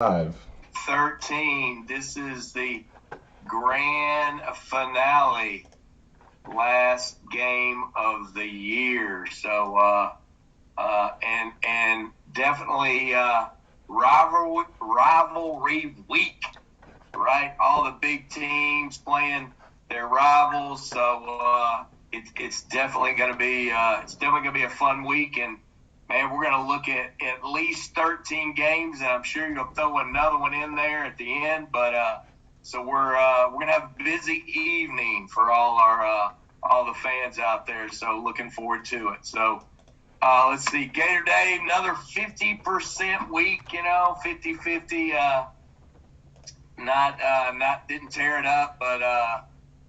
13. This is the grand finale, last game of the year. So, and definitely rivalry week, right? All the big teams playing their rivals. So it's definitely going to be a fun week. And man, we're going to look at least 13 games, and I'm sure you'll throw another one in there at the end. But so we're going to have a busy evening for all the fans out there. So looking forward to it. So let's see, Gator Dave, another 50% week. 50-50. Not didn't tear it up, but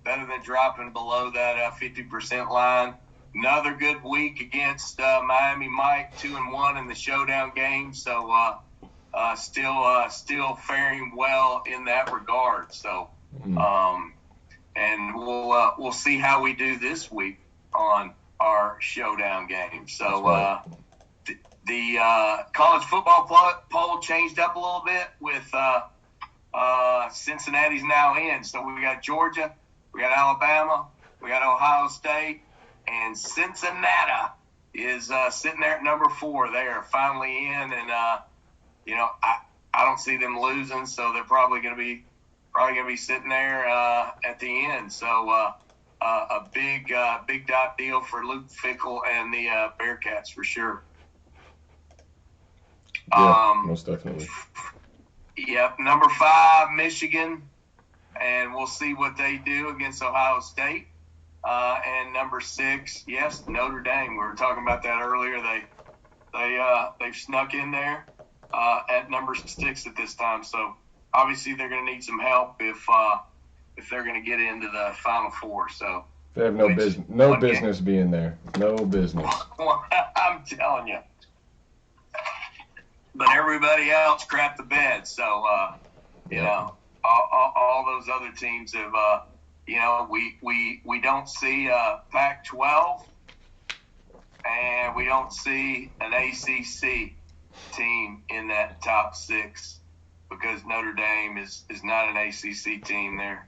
better than dropping below that 50% line. Another good week against Miami Mike, 2-1 in the showdown game. So still faring well in that regard. So and we'll see how we do this week on our showdown game. So the college football poll changed up a little bit with Cincinnati's now in. So we got Georgia, we got Alabama, we got Ohio State, and Cincinnati is sitting there at number 4. They are finally in, and I don't see them losing, so they're probably going to be sitting there at the end. So a big dot deal for Luke Fickell and the Bearcats for sure. Yeah, most definitely. Yep, number 5, Michigan, and we'll see what they do against Ohio State. And number 6, yes, Notre Dame. We were talking about that earlier. They've snuck in there at number 6 at this time. So obviously they're going to need some help if they're going to get into the Final Four. So they have no business being there. No business. I'm telling you. But everybody else crapped the bed. So all those other teams have. We don't see Pac-12, and we don't see an ACC team in that top 6 because Notre Dame is not an ACC team. They're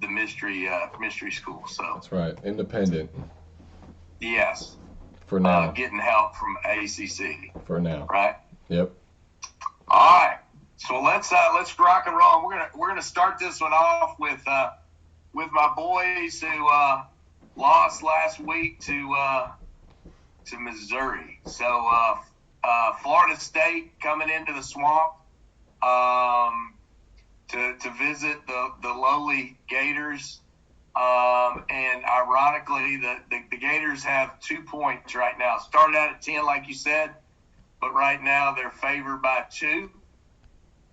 the mystery school. So that's right, independent. Yes. For now. Getting help from ACC. For now. Right. Yep. All right. So let's rock and roll. We're gonna start this one off with my boys who lost last week to Missouri. So Florida State coming into the Swamp to visit the lowly Gators. And ironically, the Gators have 2 points right now. Started out at 10, like you said, but right now they're favored by 2.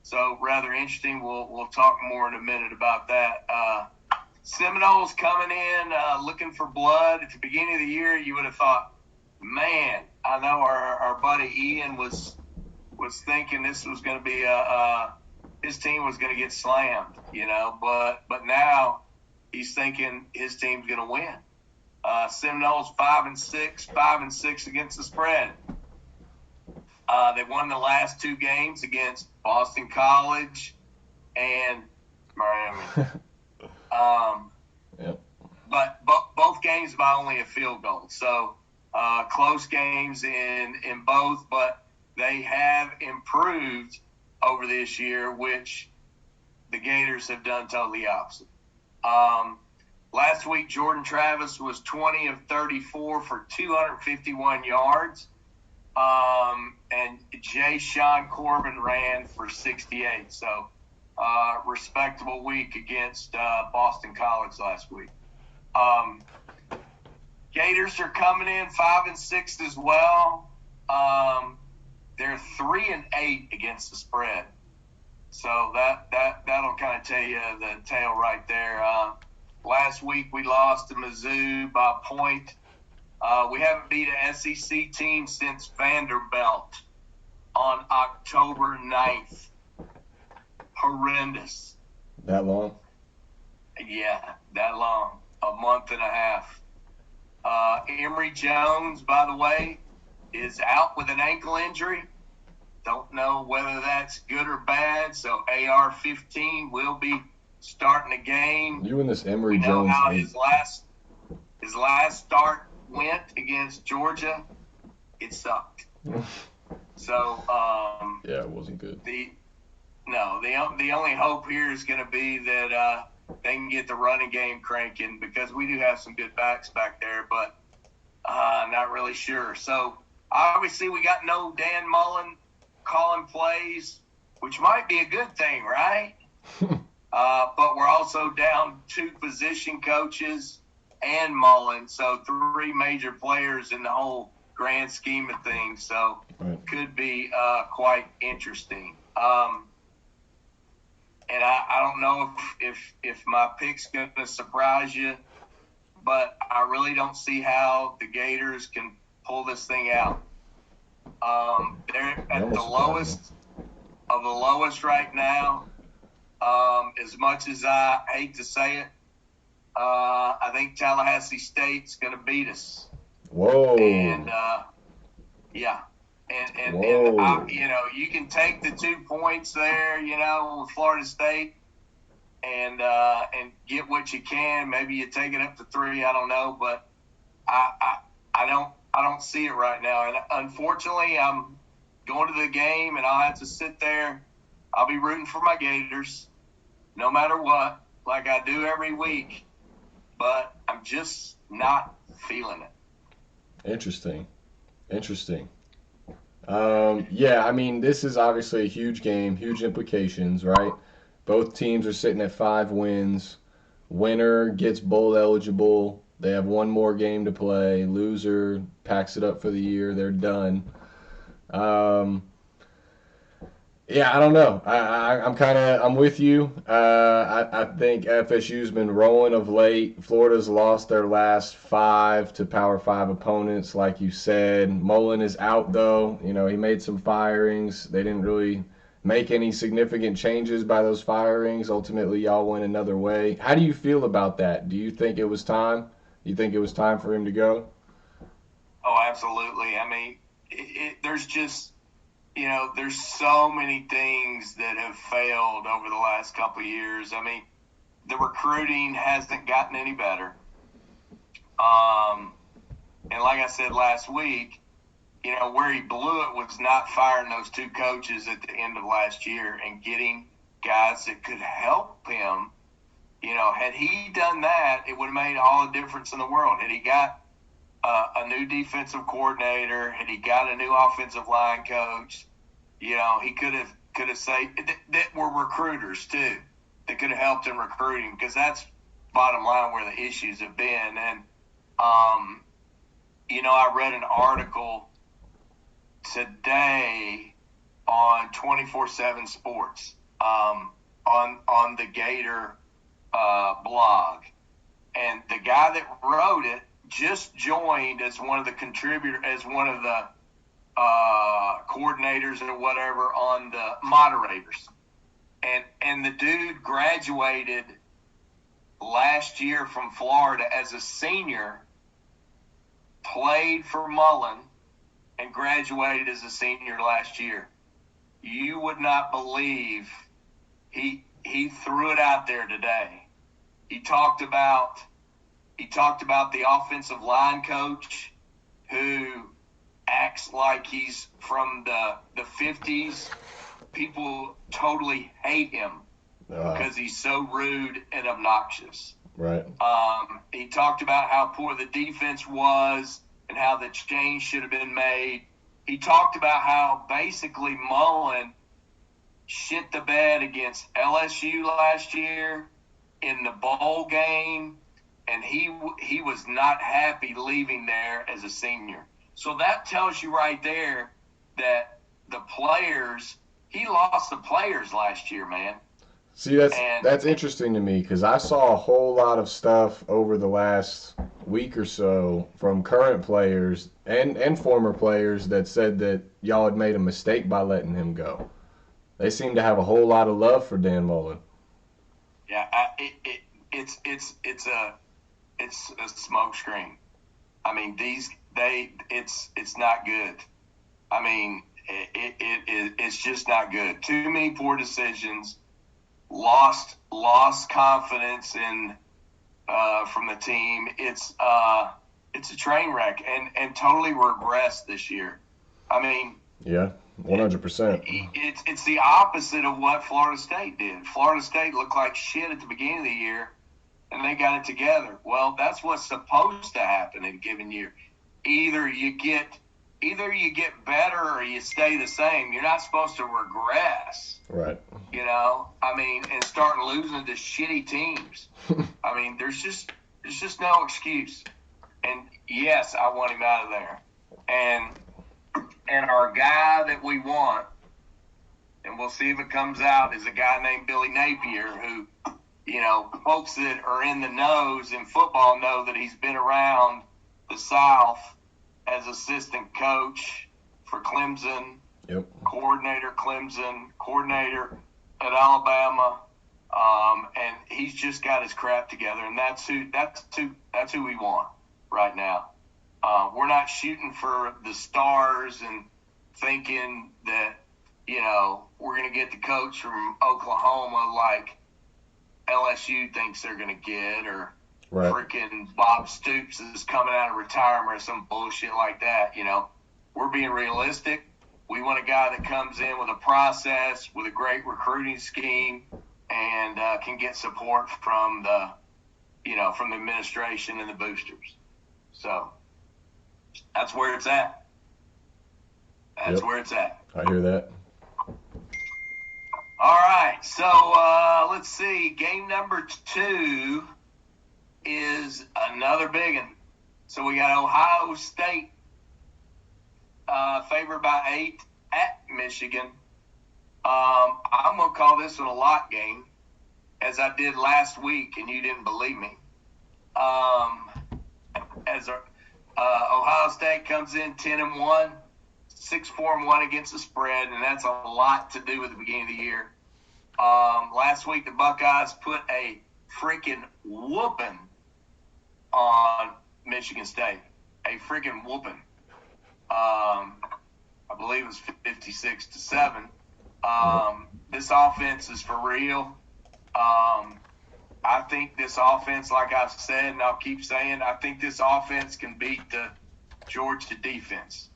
So rather interesting. We'll talk more in a minute about that. Seminoles coming in looking for blood. At the beginning of the year, you would have thought, man, I know our buddy Ian was thinking this was going to be his team was going to get slammed, but now he's thinking his team's going to win. Seminoles 5-6 against the spread. They won the last 2 games against Boston College and Miami. Yep. But both games by only a field goal. So close games in both, but they have improved over this year, which the Gators have done totally opposite. Last week, Jordan Travis was 20 of 34 for 251 yards. And Sean Corbin ran for 68. So respectable week against Boston College last week. Gators are coming in 5-6 as well. They're 3-8 against the spread. So that'll kind of tell you the tale right there. Last week we lost to Mizzou by a point. We haven't beat an SEC team since Vanderbilt on October 9th. Horrendous. That long? Yeah, that long. A month and a half. Emory Jones, by the way, is out with an ankle injury. Don't know whether that's good or bad. So AR-15 will be starting the game. You and this Emory We know Jones how hate. his last start went against Georgia. It sucked. So Yeah, it wasn't good. the only hope here is going to be that they can get the running game cranking, because we do have some good backs back there, but not really sure. So obviously we got no Dan Mullen calling plays, which might be a good thing, right? But we're also down 2 position coaches and Mullen, so 3 major players in the whole grand scheme of things. So could be quite interesting. And I don't know if my pick's going to surprise you, but I really don't see how the Gators can pull this thing out. They're at the lowest of the lowest right now. As much as I hate to say it, I think Tallahassee State's going to beat us. Whoa. And, yeah. And you can take the 2 points there, with Florida State and get what you can. Maybe you take it up to 3. I don't know, but I don't see it right now. And unfortunately, I'm going to the game, and I'll have to sit there. I'll be rooting for my Gators, no matter what, like I do every week. But I'm just not feeling it. Interesting. Yeah, I mean, this is obviously a huge game, huge implications, right? Both teams are sitting at 5 wins. Winner gets bowl eligible. They have one more game to play. Loser packs it up for the year. They're done. Yeah, I don't know. I'm with you. I think FSU's been rolling of late. Florida's lost their last 5 to Power 5 opponents, like you said. Mullen is out, though. He made some firings. They didn't really make any significant changes by those firings. Ultimately, y'all went another way. How do you feel about that? Do you think it was time? You think it was time for him to go? Oh, absolutely. I mean, there's just – there's so many things that have failed over the last couple of years. I mean, the recruiting hasn't gotten any better. And like I said last week, where he blew it was not firing those 2 coaches at the end of last year and getting guys that could help him. Had he done that, it would have made all the difference in the world. Had he got a new defensive coordinator, had he got a new offensive line coach, he could have said that were recruiters too, that could have helped him recruiting, because that's bottom line where the issues have been. And I read an article today on 24/7 Sports on the Gator blog, and the guy that wrote it just joined as one of the coordinators or whatever on the moderators. And the dude graduated last year from Florida as a senior, played for Mullen, and graduated as a senior last year. You would not believe he threw it out there today. He talked about the offensive line coach who acts like he's from the 50s. People totally hate him because he's so rude and obnoxious. Right. He talked about how poor the defense was and how the change should have been made. He talked about how basically Mullen shit the bed against LSU last year in the bowl game, and he was not happy leaving there as a senior. So that tells you right there that the players, he lost the players last year, man. See, that's interesting to me, because I saw a whole lot of stuff over the last week or so from current players and former players that said that y'all had made a mistake by letting him go. They seem to have a whole lot of love for Dan Mullen. Yeah, it's a smokescreen. I mean, it's not good. I mean, it's just not good. Too many poor decisions. Lost confidence in from the team. It's a train wreck and totally regressed this year. I mean, yeah, 100%. It's the opposite of what Florida State did. Florida State looked like shit at the beginning of the year, and they got it together. Well, that's what's supposed to happen in a given year. Either you get better or you stay the same. You're not supposed to regress. Right. You know, I mean, and start losing to shitty teams. I mean, there's just no excuse. And yes, I want him out of there. And our guy that we want, and we'll see if it comes out, is a guy named Billy Napier, who, you know, folks that are in the knows in football know that he's been around the South as assistant coach for Clemson, coordinator at Alabama, and he's just got his crap together, and that's who we want right now. We're not shooting for the stars and thinking that, you know, we're going to get the coach from Oklahoma like LSU thinks they're going to get, or freaking Bob Stoops is coming out of retirement or some bullshit like that. You know, we're being realistic. We want a guy that comes in with a process, with a great recruiting scheme, and can get support from the administration and the boosters. So that's where it's at. That's where it's at. I hear that. All right, so let's see. Game number 2 is another big one. So we got Ohio State favored by 8 at Michigan. I'm going to call this one a lock game, as I did last week, and you didn't believe me. Ohio State comes in 10-1, 6-4-1 against the spread, and that's a lot to do with the beginning of the year. Last week, the Buckeyes put a freaking whooping on Michigan State. A freaking whooping. I believe it was 56-7. This offense is for real. I think this offense, like I've said, and I'll keep saying, I think this offense can beat the Georgia defense.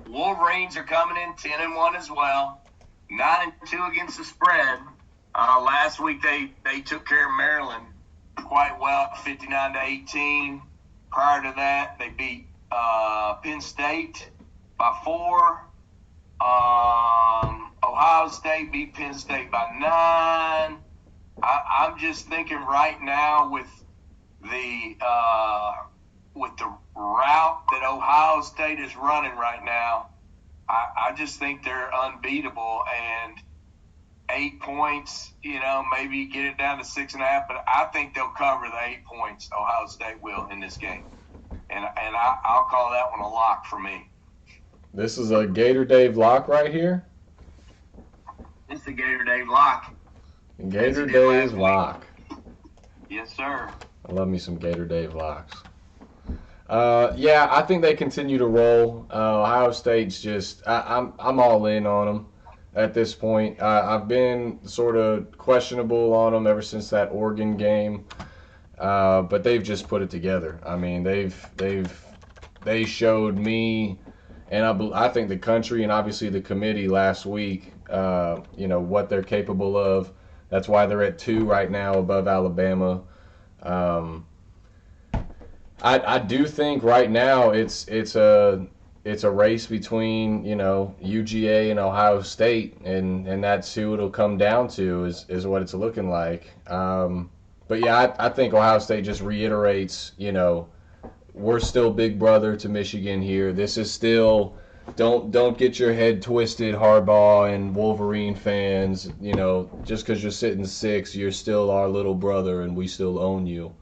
Wolverines are coming in 10-1 as well, 9-2 against the spread. Last week they took care of Maryland quite well, 59-18. Prior to that, they beat Penn State by 4. Ohio State beat Penn State by 9. I'm just thinking right now with the route that Ohio State is running right now, I just think they're unbeatable. And 8 points, you know, maybe get it down to 6.5, but I think they'll cover the 8 points. Ohio State will in this game, and I'll call that one a lock for me. This is a Gator Dave lock right here. It's the Gator Dave lock. Gator Dave lock. Yes, sir. I love me some Gator Dave locks. Yeah, I think they continue to roll. Ohio State's just, I'm all in on them at this point. I've been sort of questionable on them ever since that Oregon game, but they've just put it together. I mean, they showed me, and I think the country and obviously the committee last week, you know, what they're capable of. That's why they're at 2 right now above Alabama. I do think right now it's a race between, you know, UGA and Ohio State, and that's who it'll come down to is what it's looking like. But yeah, I think Ohio State just reiterates, you know, we're still big brother to Michigan here. This is still, don't get your head twisted, Harbaugh and Wolverine fans. You know, just because you're sitting 6, you're still our little brother, and we still own you.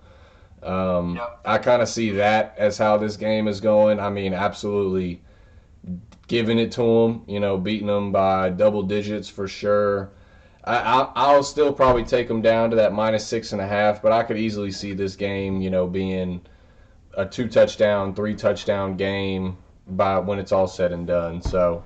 I kind of see that as how this game is going. I mean, absolutely giving it to them, you know, beating them by double digits for sure. I'll still probably take them down to that -6.5, but I could easily see this game, you know, being a 2-touchdown, 3-touchdown game, by when it's all said and done. So.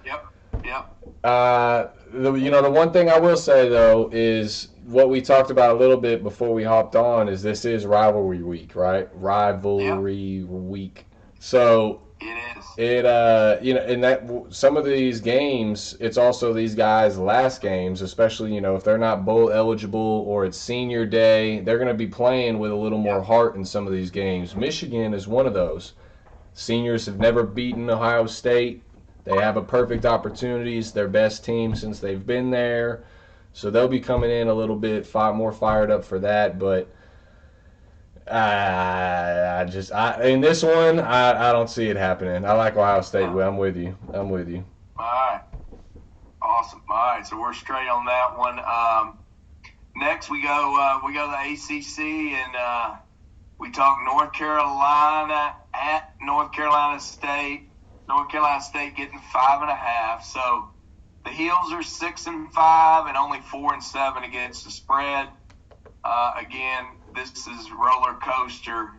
Yep. Yep. The one thing I will say though is what we talked about a little bit before we hopped on is this is rivalry week, right? Rivalry week. So it is. In that some of these games, it's also these guys' last games, especially if they're not bowl eligible or it's senior day, they're going to be playing with a little more heart in some of these games. Michigan is one of those. Seniors have never beaten Ohio State. They have a perfect opportunity. It's their best team since they've been there. So they'll be coming in a little bit more fired up for that. But in this one, I don't see it happening. I like Ohio State. I'm with you. All right. Awesome. All right. So we're straight on that one. Next, we go to the ACC, and we talk North Carolina at North Carolina State. North Carolina State getting 5.5. So the Heels are 6-5 and only 4-7 against the spread. Again, this is roller coaster.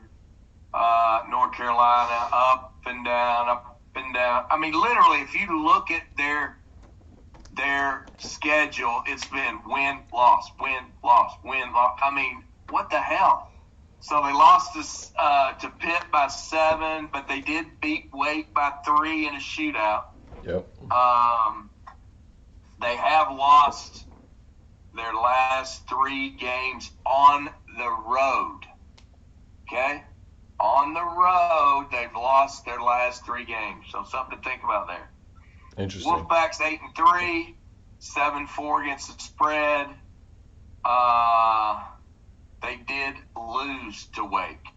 North Carolina up and down, up and down. I mean, literally, if you look at their schedule, it's been win, loss, win, loss, win, loss. I mean, what the hell? So they lost to Pitt by 7, but they did beat Wake by 3 in a shootout. Yep. They have lost their last 3 games on the road. Okay? On the road, they've lost their last 3 games. So something to think about there. Interesting. Wolfpack's 8-3, 7-4 against the spread. They did lose to Wake,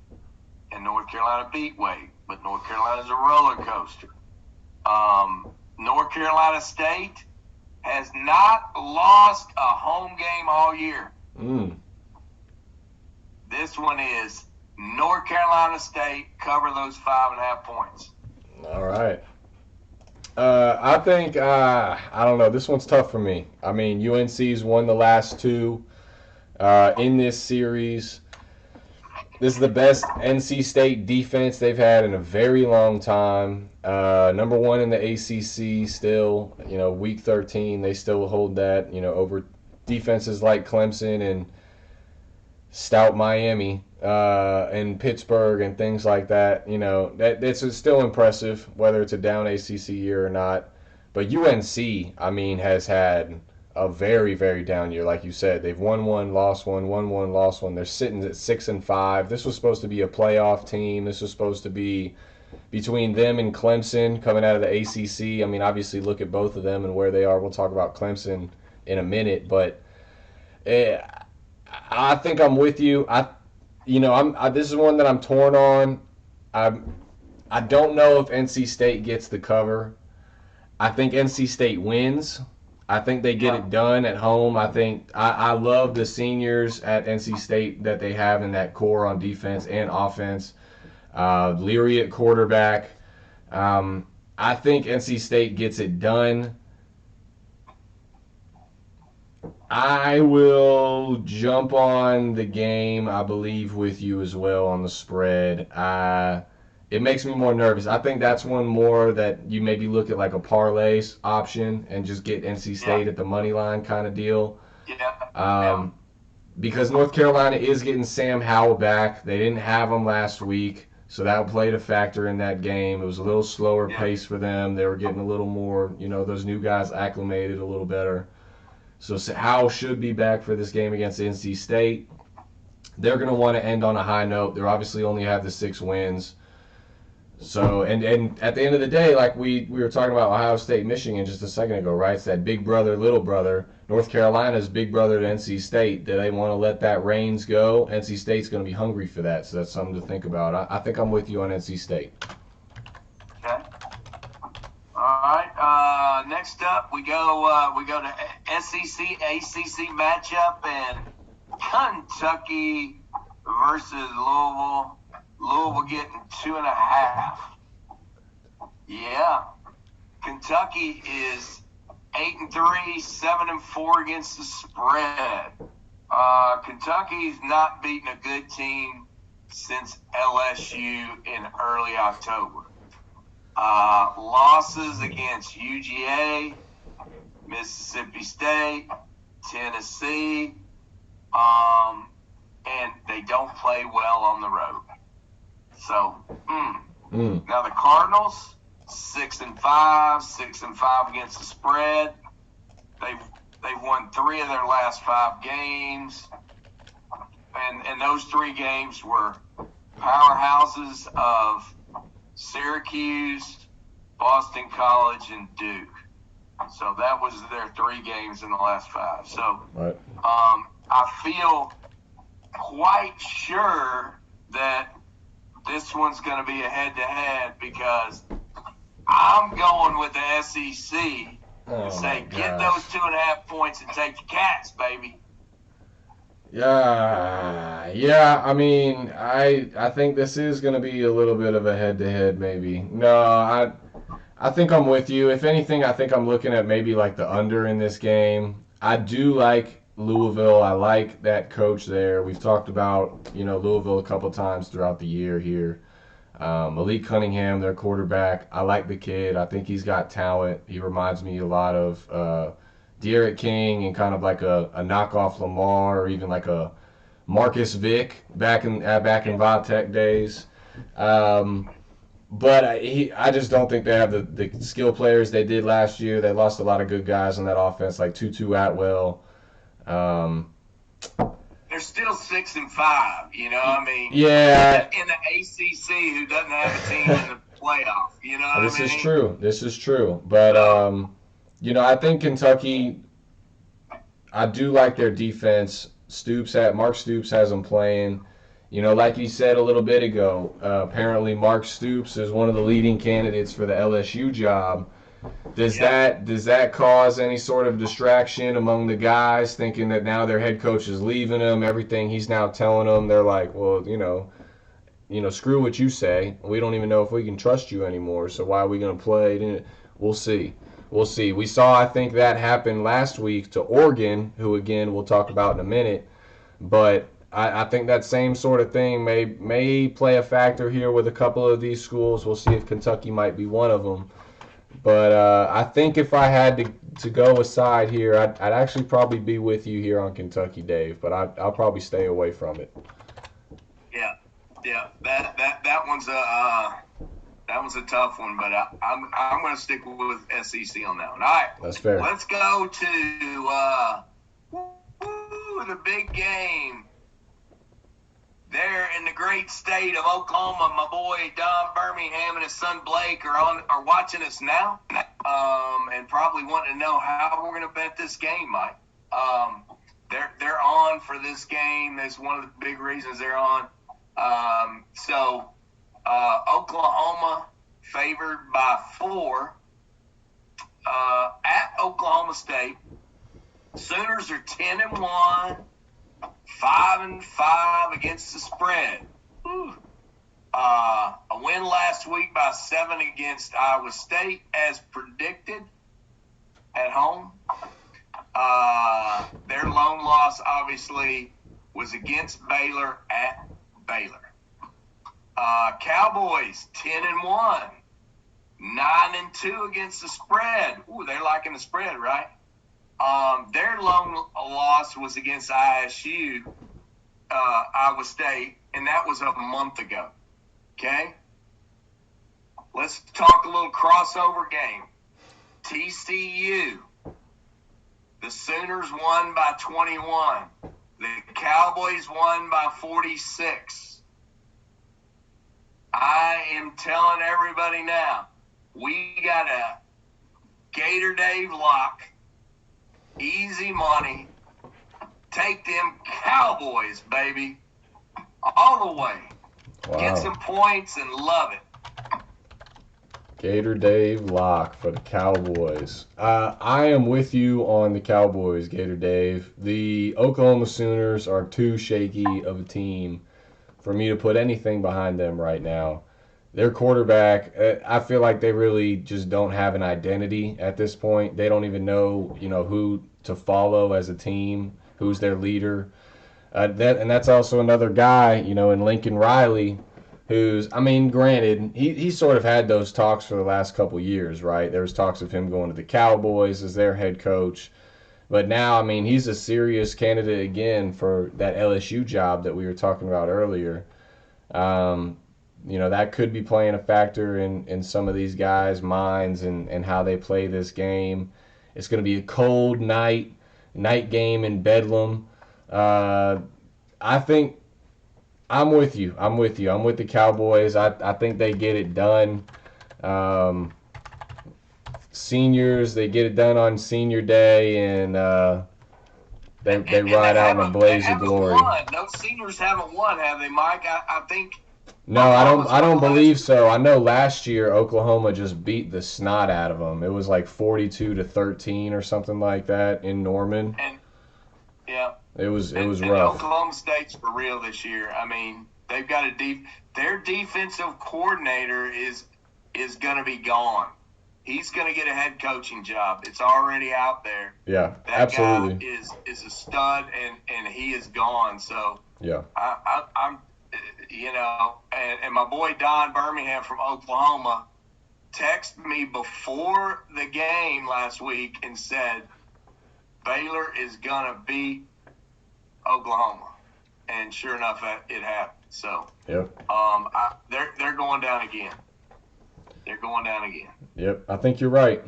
and North Carolina beat Wake, but North Carolina's a roller coaster. North Carolina State has not lost a home game all year. This one is North Carolina State cover those 5.5 points. All right. I think, I don't know, this one's tough for me. I mean, UNC's won the last 2 in this series. This is the best NC State defense they've had in a very long time. Number 1 in the ACC still, week 13, they still hold that, over defenses like Clemson and stout Miami and Pittsburgh and things like that. It's still impressive, whether it's a down ACC year or not. But UNC, I mean, has had a very, very down year, like you said. They've won 1, lost 1, won 1, lost 1. They're sitting at 6-5. This was supposed to be a playoff team. This was supposed to be between them and Clemson coming out of the ACC. I mean, obviously, look at both of them and where they are. We'll talk about Clemson in a minute, but I think I'm with you. This is one that I'm torn on. I don't know if NC State gets the cover. I think NC State wins. I think they get it done at home. I love the seniors at NC State that they have in that core on defense and offense. Leary at quarterback. I think NC State gets it done. I will jump on the game, I believe, with you as well on the spread. It makes me more nervous. I think that's one more that you maybe look at like a parlays option and just get NC State at the money line kind of deal. Because North Carolina is getting Sam Howell back. They didn't have him last week, so that played a factor in that game. It was a little slower pace for them. They were getting a little more, those new guys acclimated a little better. So Howell should be back for this game against NC State. They're going to want to end on a high note. They're obviously only have the 6 wins. So, and at the end of the day, like we were talking about Ohio State, Michigan just a second ago, right? It's that big brother, little brother. North Carolina's big brother to NC State. Do they want to let that reins go? NC State's going to be hungry for that, so that's something to think about. I think I'm with you on NC State. Okay. All right. Next up, we go to SEC ACC matchup and Kentucky versus Louisville. Louisville getting 2.5. Yeah. Kentucky is 8-3, 7-4 against the spread. Kentucky's not beaten a good team since LSU in early October. Losses against UGA, Mississippi State, Tennessee, and they don't play well on the road. So, now the Cardinals, 6-5, 6-5 against the spread. They've won 3 of their last 5 games, and those 3 games were powerhouses of Syracuse, Boston College, and Duke. So that was their 3 games in the last 5. So right. I feel quite sure that this one's going to be a head-to-head because I'm going with the SEC and say, get those 2.5 points and take the Cats, baby. Yeah. I mean, I think this is going to be a little bit of a head-to-head, maybe. No, I think I'm with you. If anything, I think I'm looking at maybe like the under in this game. I do like Louisville. I like that coach there. We've talked about, Louisville a couple times throughout the year here. Malik Cunningham, their quarterback. I like the kid. I think he's got talent. He reminds me a lot of De'Aaron King and kind of like a knockoff Lamar or even like a Marcus Vick back in Vitek days. But I just don't think they have the skill players they did last year. They lost a lot of good guys on that offense, like Tutu Atwell. They're still 6-5. I mean, yeah. In the ACC, who doesn't have a team in the playoff? This is true. This is true. But I think Kentucky. I do like their defense. Mark Stoops has them playing. Like you said a little bit ago, apparently Mark Stoops is one of the leading candidates for the LSU job. Does that cause any sort of distraction among the guys, thinking that now their head coach is leaving them? Everything he's now telling them, they're like, well, screw what you say. We don't even know if we can trust you anymore. So why are we going to play? We'll see. We saw, I think, that happen last week to Oregon, who again we'll talk about in a minute, but. I think that same sort of thing may play a factor here with a couple of these schools. We'll see if Kentucky might be one of them. But I think if I had to go aside here, I'd actually probably be with you here on Kentucky, Dave. But I'll probably stay away from it. Yeah. That one's a tough one, but I'm going to stick with SEC on that one. All right, that's fair. Let's go to the big game. There in the great state of Oklahoma, my boy Don Birmingham and his son Blake are watching us now, and probably wanting to know how we're going to bet this game, Mike. They're on for this game. That's one of the big reasons they're on. So Oklahoma favored by 4 at Oklahoma State. Sooners are 10-1. 5-5 against the spread. A win last week by 7 against Iowa State, as predicted, at home. Their lone loss, obviously, was against Baylor at Baylor. Cowboys, 10-1, 9-2 against the spread. Ooh, they're liking the spread, right? Their lone loss was against ISU, Iowa State, and that was a month ago. Okay? Let's talk a little crossover game. TCU. The Sooners won by 21. The Cowboys won by 46. I am telling everybody now, we got a Gator Dave lock. Easy money. Take them Cowboys, baby. All the way. Wow. Get some points and love it. Gator Dave lock for the Cowboys. I am with you on the Cowboys, Gator Dave. The Oklahoma Sooners are too shaky of a team for me to put anything behind them right now. Their quarterback, I feel like they really just don't have an identity at this point. They don't even know, who to follow as a team, who's their leader. And that's also another guy, in Lincoln Riley, who's, I mean, granted, he sort of had those talks for the last couple years, right? There was talks of him going to the Cowboys as their head coach. But now, I mean, he's a serious candidate again for that LSU job that we were talking about earlier. Um, that could be playing a factor in some of these guys' minds and how they play this game. It's going to be a cold night game in Bedlam. I think I'm with you. I'm with you. I'm with the Cowboys. I think they get it done. Seniors, they get it done on senior day, and they ride out in a blaze of glory. Those seniors haven't won, have they, Mike? I think. No, I don't believe so. I know last year Oklahoma just beat the snot out of them. It was like 42-13 or something like that in Norman. And yeah, it was rough. Oklahoma State's for real this year. I mean, they've got their defensive coordinator is going to be gone. He's going to get a head coaching job. It's already out there. Yeah, that absolutely. Guy is a stud, and he is gone. So yeah, I'm and my boy Don Birmingham from Oklahoma texted me before the game last week and said Baylor is going to beat Oklahoma, and sure enough, it happened. So yep, they're going down again. They're going down again. Yep, I think you're right.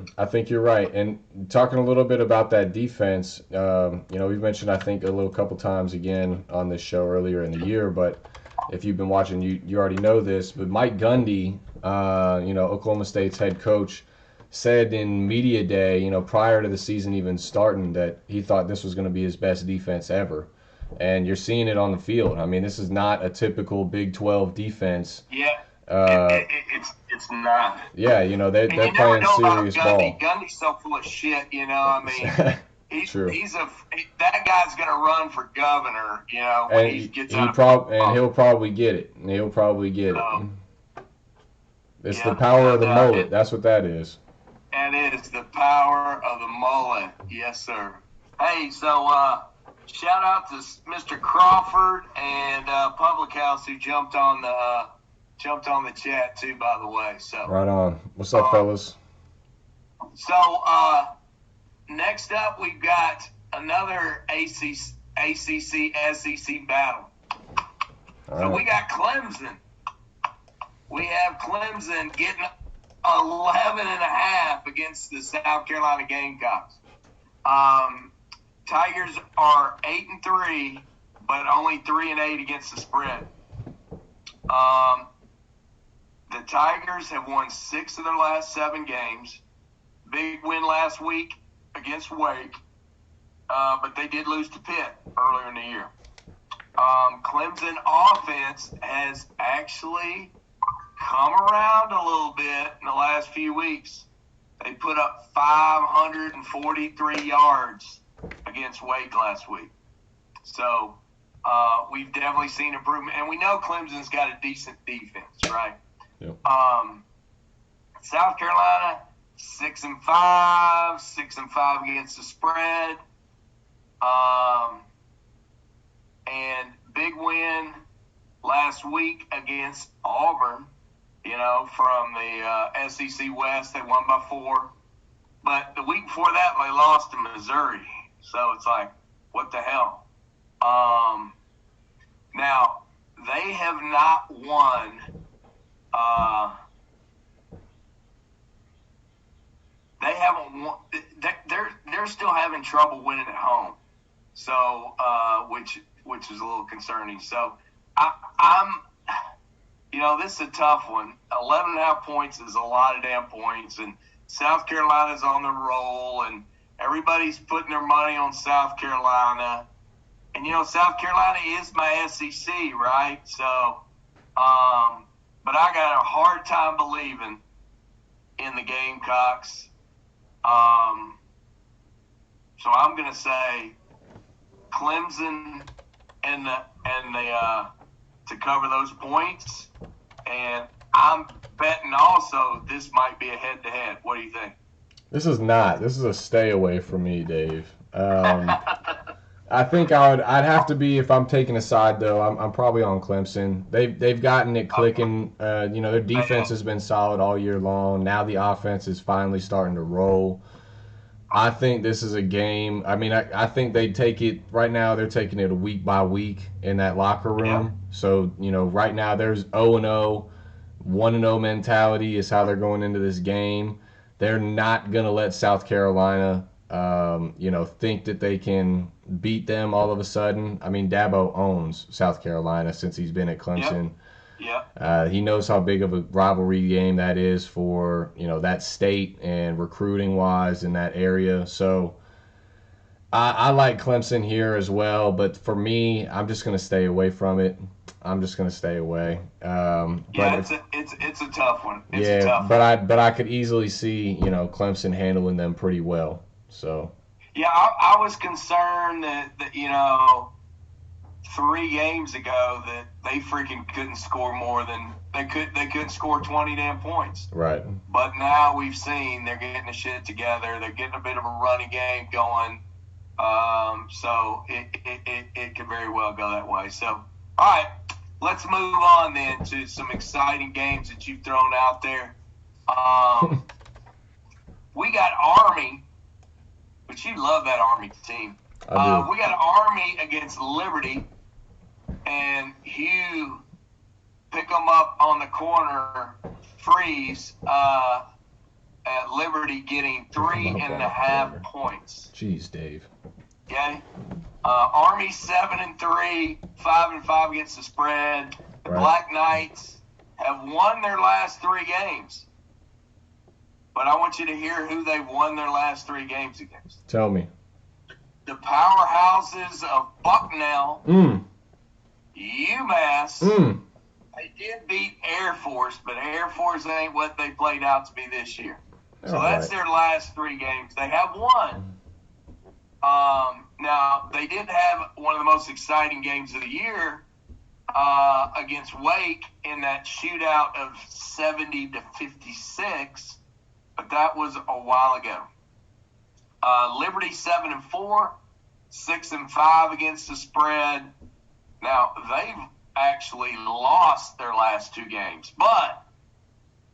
And talking a little bit about that defense, we've mentioned, I think, a couple times again on this show earlier in the year, but if you've been watching, you already know this, but Mike Gundy, Oklahoma State's head coach, said in media day, prior to the season even starting, that he thought this was going to be his best defense ever. And you're seeing it on the field. I mean, this is not a typical Big 12 defense. Yeah. It's not. Yeah, they're playing serious ball. Gundy's so full of shit, I mean, True. That guy's gonna run for governor, when he gets out. He'll probably get it. It's the power of the mullet. That's what that is. That is the power of the mullet. Yes, sir. Hey, so shout out to Mr. Crawford and Public House who jumped on the chat too, by the way. So right on. What's up, fellas? So next up, we've got another ACC SEC battle. All so right. we got Clemson. We have Clemson getting 11.5 against the South Carolina Gamecocks. Tigers are 8-3, but only 3-8 against the spread. The Tigers have won 6 of their last 7 games. Big win last week against Wake, but they did lose to Pitt earlier in the year. Clemson offense has actually come around a little bit in the last few weeks. They put up 543 yards against Wake last week. So we've definitely seen improvement. And we know Clemson's got a decent defense, right? Yep. South Carolina, 6-5, 6-5 against the spread. And big win last week against Auburn, from the SEC West. They won by 4. But the week before that, they lost to Missouri. So it's like, what the hell? Now, they have not won they haven't won. They're still having trouble winning at home. So, which is a little concerning. So, I'm this is a tough one. 11.5 points is a lot of damn points, and South Carolina's on the roll, and everybody's putting their money on South Carolina. And, South Carolina is my SEC, right? So, but I got a hard time believing in the Gamecocks. So I'm going to say Clemson and the to cover those points, and I'm betting also this might be a head-to-head. What do you think? This is not. This is a stay away from me, Dave. I think I'd have to be if I'm taking a side though. I'm probably on Clemson. They've gotten it clicking. Their defense has been solid all year long. Now the offense is finally starting to roll. I think this is a game. I mean, I think they take it right now. They're taking it week by week in that locker room. Yeah. So right now there's 0-0, 1-0 mentality is how they're going into this game. They're not gonna let South Carolina, think that they can beat them all of a sudden. I mean, Dabo owns South Carolina since he's been at Clemson. Yeah. He knows how big of a rivalry game that is for that state and recruiting wise in that area. So I like Clemson here as well, but for me, I'm just going to stay away from it. I'm just going to stay away. It's a tough one. It's a tough but I could easily see Clemson handling them pretty well. So yeah, I was concerned that 3 games ago that they freaking couldn't score more than they couldn't score 20 damn points. Right. But now we've seen they're getting the shit together. They're getting a bit of a running game going. So it could very well go that way. So all right, let's move on then to some exciting games that you've thrown out there. We got Army, but you love that Army team. I do. We got Army against Liberty, and Hugh pick them up on the corner, freeze at Liberty getting 3.5 points. Jeez, Dave. Okay. Army 7-3, 5-5 against the spread. The Right. Black Knights have won their last 3 games. But I want you to hear who they've won their last 3 games against. Tell me. The powerhouses of Bucknell, UMass. They did beat Air Force, but Air Force ain't what they played out to be this year. So that's their last 3 games. They have won. Now, they did have one of the most exciting games of the year against Wake in that shootout of 70-56, but that was a while ago. Liberty 7-4, 6-5 against the spread. Now, they've actually lost their last 2 games, but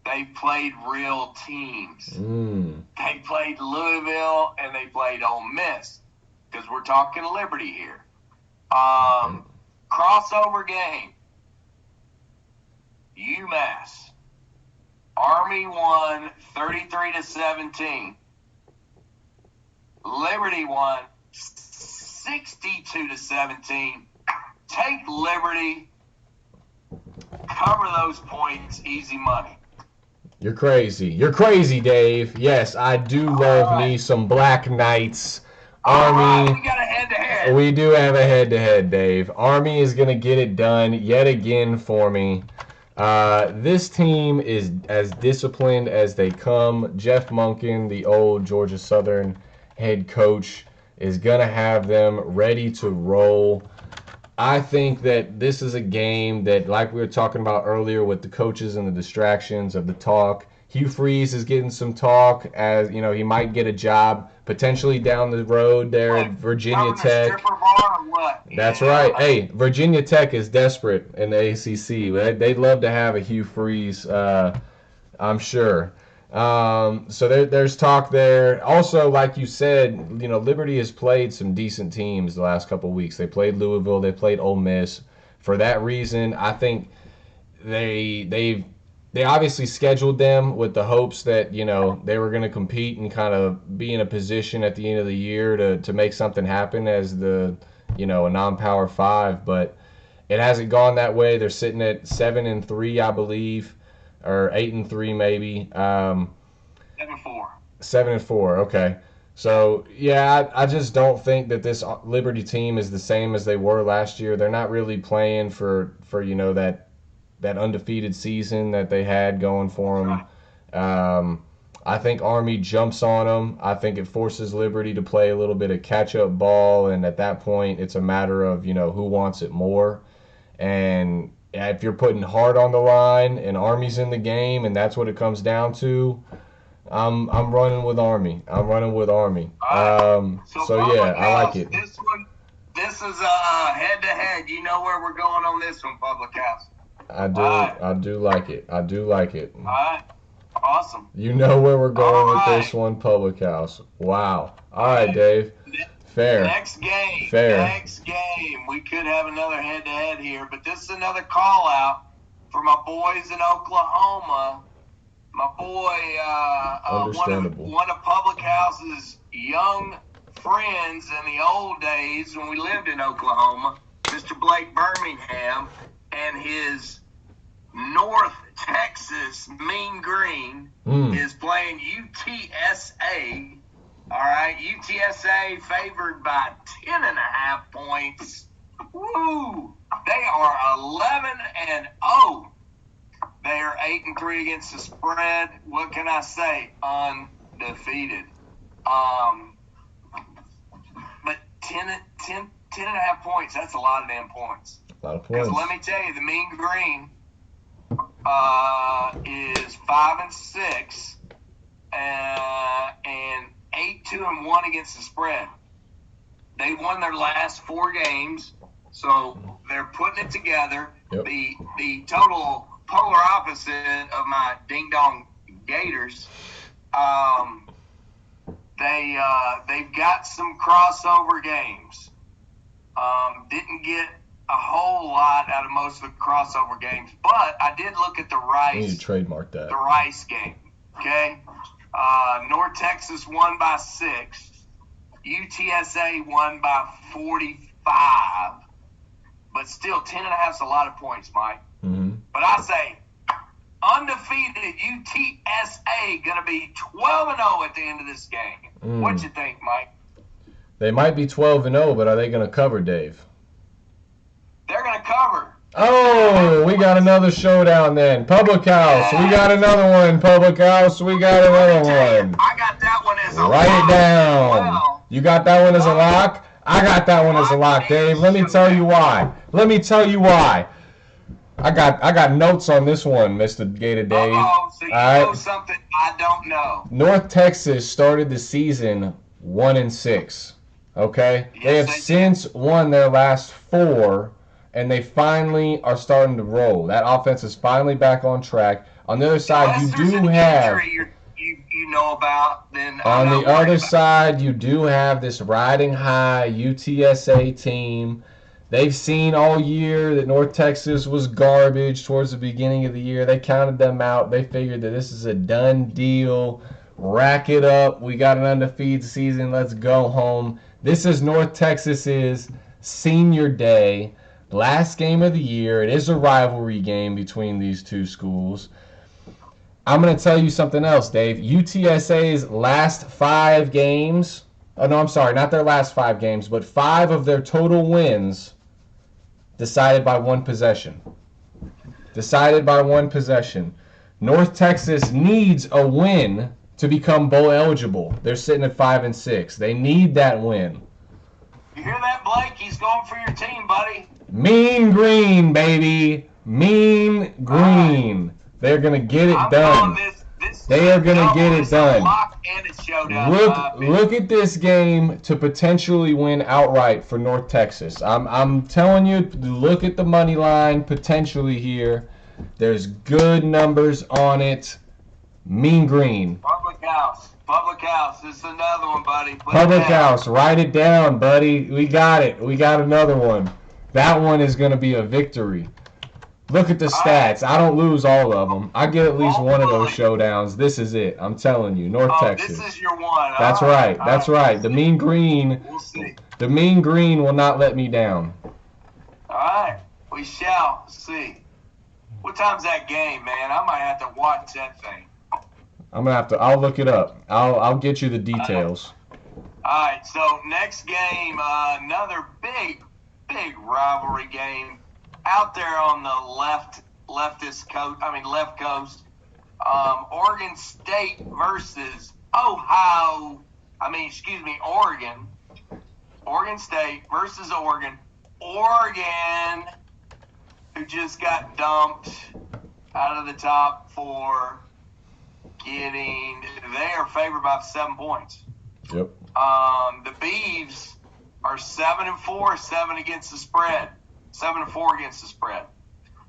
they played real teams. They played Louisville and they played Ole Miss, because we're talking Liberty here. Crossover game. UMass. Army won 33-17. Liberty won 62-17. Take Liberty. Cover those points. Easy money. You're crazy. You're crazy, Dave. Yes, I do love me some Black Knights. Army. We got a head-to-head. We do have a head-to-head, Dave. Army is going to get it done yet again for me. This team is as disciplined as they come. Jeff Monken, the old Georgia Southern head coach, is going to have them ready to roll. I think that this is a game that, like we were talking about earlier with the coaches and the distractions of the talk, Hugh Freeze is getting some talk as, he might get a job potentially down the road there at Virginia Tech. Stripper bar or what? That's right. Hey, Virginia Tech is desperate in the ACC. They'd love to have a Hugh Freeze, I'm sure. So there's talk there. Also, like you said, Liberty has played some decent teams the last couple of weeks. They played Louisville. They played Ole Miss. For that reason, I think they obviously scheduled them with the hopes that they were going to compete and kind of be in a position at the end of the year to make something happen as a non-power 5. But it hasn't gone that way. They're sitting at 7-3, I believe. Or 8-3 maybe. 7-4. 7-4. Okay. So yeah, I just don't think that this Liberty team is the same as they were last year. They're not really playing for that undefeated season that they had going for them. Right. I think Army jumps on them. I think it forces Liberty to play a little bit of catch-up ball, and at that point, it's a matter of who wants it more. And if you're putting heart on the line and Army's in the game and that's what it comes down to, I'm running with Army. So yeah, I like it. This is head-to-head. You know where we're going on this one, Public House. I do. Right. I do like it. I do like it. All right. Awesome. You know where we're going with right. this one, Public House. Wow. All right, Dave. Fair. Next game. Fair. Next game. We could have another head-to-head here, but this is another call-out for my boys in Oklahoma. My boy, one of Public House's young friends in the old days when we lived in Oklahoma, Mr. Blake Birmingham, and his North Texas Mean Green is playing UTSA. All right, UTSA favored by 10.5 points. Woo! They are 11-0. They are 8-3 against the spread. What can I say? Undefeated. But 10.5 points, that's a lot of damn points. A lot of points. Because let me tell you, the Mean Green is 5-6 and 8-2-1 against the spread. They won their last 4 games, so they're putting it together. Yep. The total polar opposite of my ding dong Gators. They've got some crossover games. Didn't get a whole lot out of most of the crossover games, but I did look at the Rice. We need to trademark that. The Rice game. Okay. North Texas won by 6. UTSA won by 45. But still, 10.5 is a lot of points, Mike. Mm-hmm. But I say, undefeated UTSA going to be 12-0 at the end of this game. What you think, Mike? They might be 12-0, but are they going to cover, Dave? They're going to cover. Oh, we got another showdown then. Public House, we got another one. Public House, we got another one. I got that one as a lock. Write it down. Well, You got that one as a lock? I got that one as a lock, Dave. Let me tell you why. I got notes on this one, Mr. Gator Dave. So you know something I don't know. North Texas started the season 1-6. Okay? They have since won their last 4, and they finally are starting to roll. That offense is finally back on track. On the other side, you do have... You know about, then on the other side, you do have this riding high UTSA team. They've seen all year that North Texas was garbage towards the beginning of the year. They counted them out. They figured that this is a done deal. Rack it up. We got an undefeated season. Let's go home. This is North Texas's senior day. Last game of the year. It is a rivalry game between these two schools. I'm going to tell you something else, Dave. UTSA's last 5 games, oh no, I'm sorry, not their last 5 games, but 5 of their total wins decided by 1 possession. Decided by 1 possession. North Texas needs a win to become bowl eligible. They're sitting at 5-6. They need that win. You hear that, Blake? He's going for your team, buddy. Mean Green, baby. Mean Green. They're going to get it done. They are going to get it done. Look at this game to potentially win outright for North Texas. I'm telling you, look at the money line potentially here. There's good numbers on it. Mean Green. Public House. This is another one, buddy. Public House. Write it down, buddy. We got it. We got another one. That one is going to be a victory. Look at the stats. I don't lose all of them. I get at least one of those showdowns. This is it. I'm telling you, North Texas. This is your one. That's right. That's right. The Mean Green. We'll see. The Mean Green will not let me down. All right. We shall see. What time's that game, man? I might have to watch that thing. I'm gonna have to. I'll look it up. I'll get you the details. All right. So next game, another big rivalry game. Out there on the left coast, Oregon State versus Oregon. Oregon State versus Oregon. Oregon, who just got dumped out of the top 4, they are favored by 7 points. Yep. The Beavs are 7-4, 7 against the spread. 7-4 against the spread.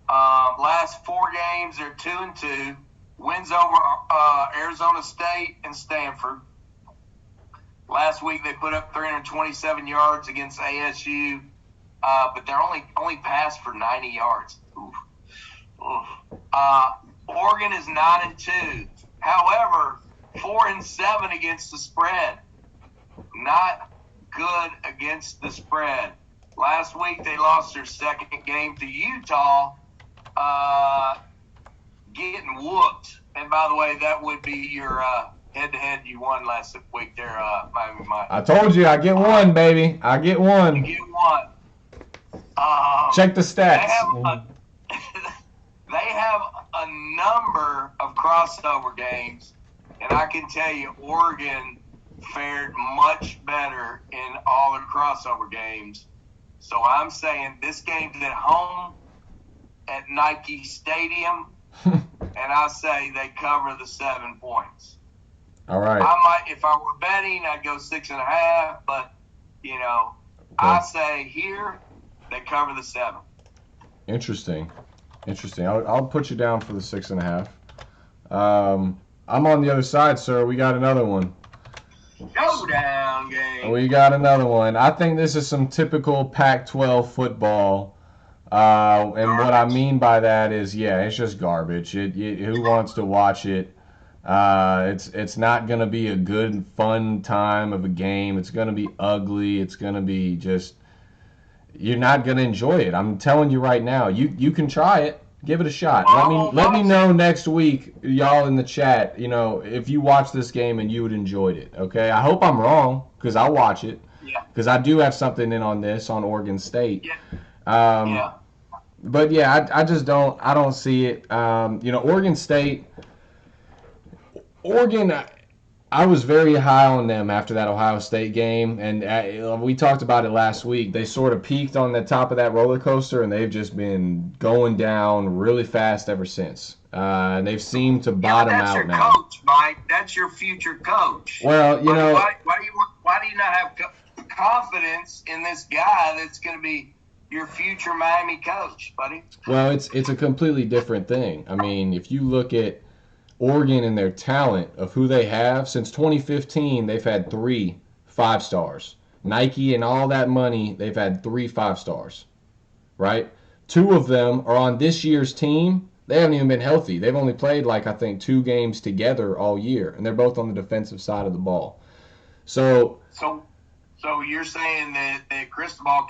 Last 4 games, they're 2-2. Wins over Arizona State and Stanford. Last week they put up 327 yards against ASU, but they're only passed for 90 yards. Oof. Oof. Oregon is 9-2. However, 4-7 against the spread. Not good against the spread. Last week they lost their second game to Utah, getting whooped. And by the way, that would be your head-to-head you won last week there, Miami Mike. I told you I get one, baby. I get one. You get one. Check the stats. They have a number of crossover games, and I can tell you Oregon fared much better in all the crossover games. So I'm saying this game's at home at Nike Stadium, and I say they cover the 7 points. All right. I might, if I were betting, I'd go 6.5, but I say here they cover the 7. Interesting. I'll put you down for the 6.5. I'm on the other side, sir. We got another one. Go down, game. We got another one. I think this is some typical Pac-12 football. And what I mean by that is, it's just garbage. Who wants to watch it? It's not going to be a good, fun time of a game. It's going to be ugly. It's going to be just, you're not going to enjoy it. I'm telling you right now. You can try it. Give it a shot. Let me know next week, y'all in the chat, if you watch this game and you would enjoyed it. Okay? I hope I'm wrong, because I'll watch it. Yeah. Because I do have something in on this on Oregon State. Yeah. But I just don't see it. Oregon State, I was very high on them after that Ohio State game, and we talked about it last week. They sort of peaked on the top of that roller coaster, and they've just been going down really fast ever since. And they've seemed to bottom out now. That's your coach, Mike. That's your future coach. Well, why do you not have confidence in this guy that's going to be your future Miami coach, buddy? Well, it's a completely different thing. I mean, if you look at Oregon and their talent of who they have, since 2015, they've had 3 5-stars. Nike and all that money, they've had 3 5-stars, right? 2 of them are on this year's team. They haven't even been healthy. They've only played, I think, 2 games together all year, and they're both on the defensive side of the ball. So you're saying that Cristobal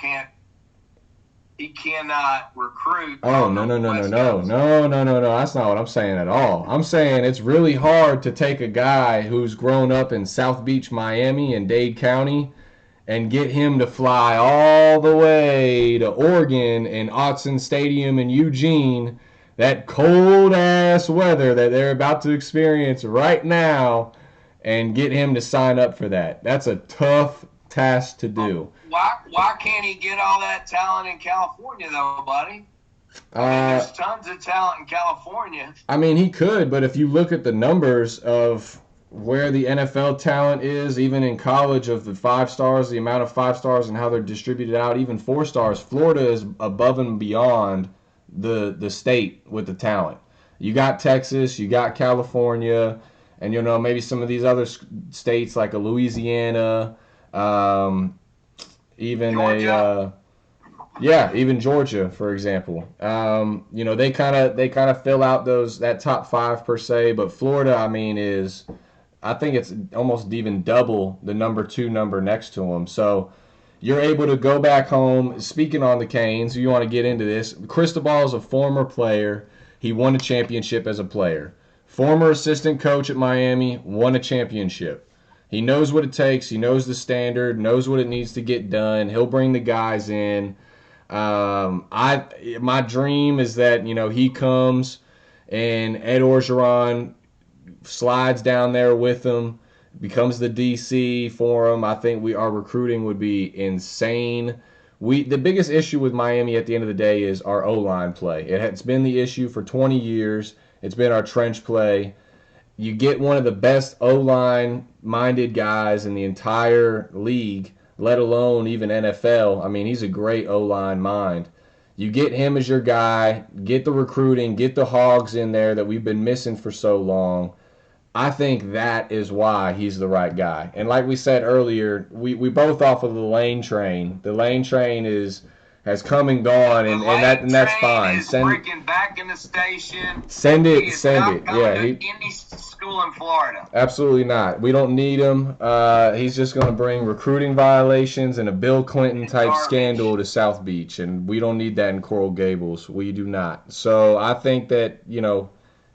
cannot recruit. Oh, no. That's not what I'm saying at all. I'm saying it's really hard to take a guy who's grown up in South Beach, Miami, and Dade County and get him to fly all the way to Oregon and Autzen Stadium in Eugene, that cold-ass weather that they're about to experience right now, and get him to sign up for that. That's a tough task to do. Why can't he get all that talent in California, though, buddy? There's tons of talent in California. I mean, he could, but if you look at the numbers of where the NFL talent is, even in college, of the 5-stars, the amount of 5-stars and how they're distributed out, even 4-stars, Florida is above and beyond the state with the talent. You got Texas, you got California, and maybe some of these other states like a Louisiana, even Georgia. Even Georgia, for example. They kind of fill out that top 5 per se, but Florida, I think it's almost even double the number 2 number next to them. So you're able to go back home. Speaking on the Canes, you want to get into this. Cristobal is a former player. He won a championship as a player. Former assistant coach at Miami, won a championship. He knows what it takes. He knows the standard, knows what it needs to get done. He'll bring the guys in. My dream is that, he comes and Ed Orgeron slides down there with him, becomes the DC for him. I think our recruiting would be insane. The biggest issue with Miami at the end of the day is our O-line play. It's been the issue for 20 years. It's been our trench play. You get one of the best O-line minded guys in the entire league, let alone even NFL. I mean, he's a great O-line mind. You get him as your guy, get the recruiting, get the hogs in there that we've been missing for so long. I think that is why he's the right guy. And like we said earlier, we both off of the lane train. The lane train has come and gone, and that's fine. Is freaking back in the station. Send it. Yeah, any school in Florida. Absolutely not. We don't need him. He's just going to bring recruiting violations and a Bill Clinton type scandal to South Beach, and we don't need that in Coral Gables. We do not. So I think that,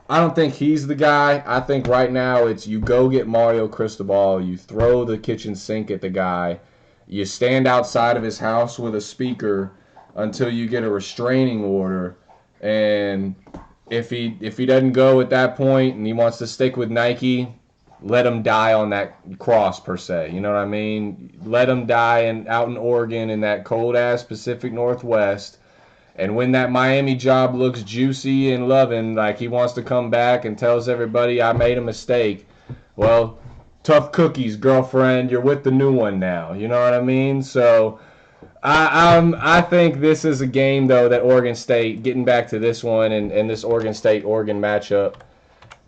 I don't think he's the guy. I think right now it's you go get Mario Cristobal, you throw the kitchen sink at the guy, you stand outside of his house with a speaker until you get a restraining order, and if he doesn't go at that point and he wants to stick with Nike, let him die on that cross per se. You know what I mean? Let him die out in Oregon in that cold ass Pacific Northwest. And when that Miami job looks juicy and loving, like he wants to come back and tells everybody I made a mistake, well, tough cookies, girlfriend. You're with the new one now. You know what I mean? So I think this is a game, though, that Oregon State, getting back to this one and this Oregon State-Oregon matchup,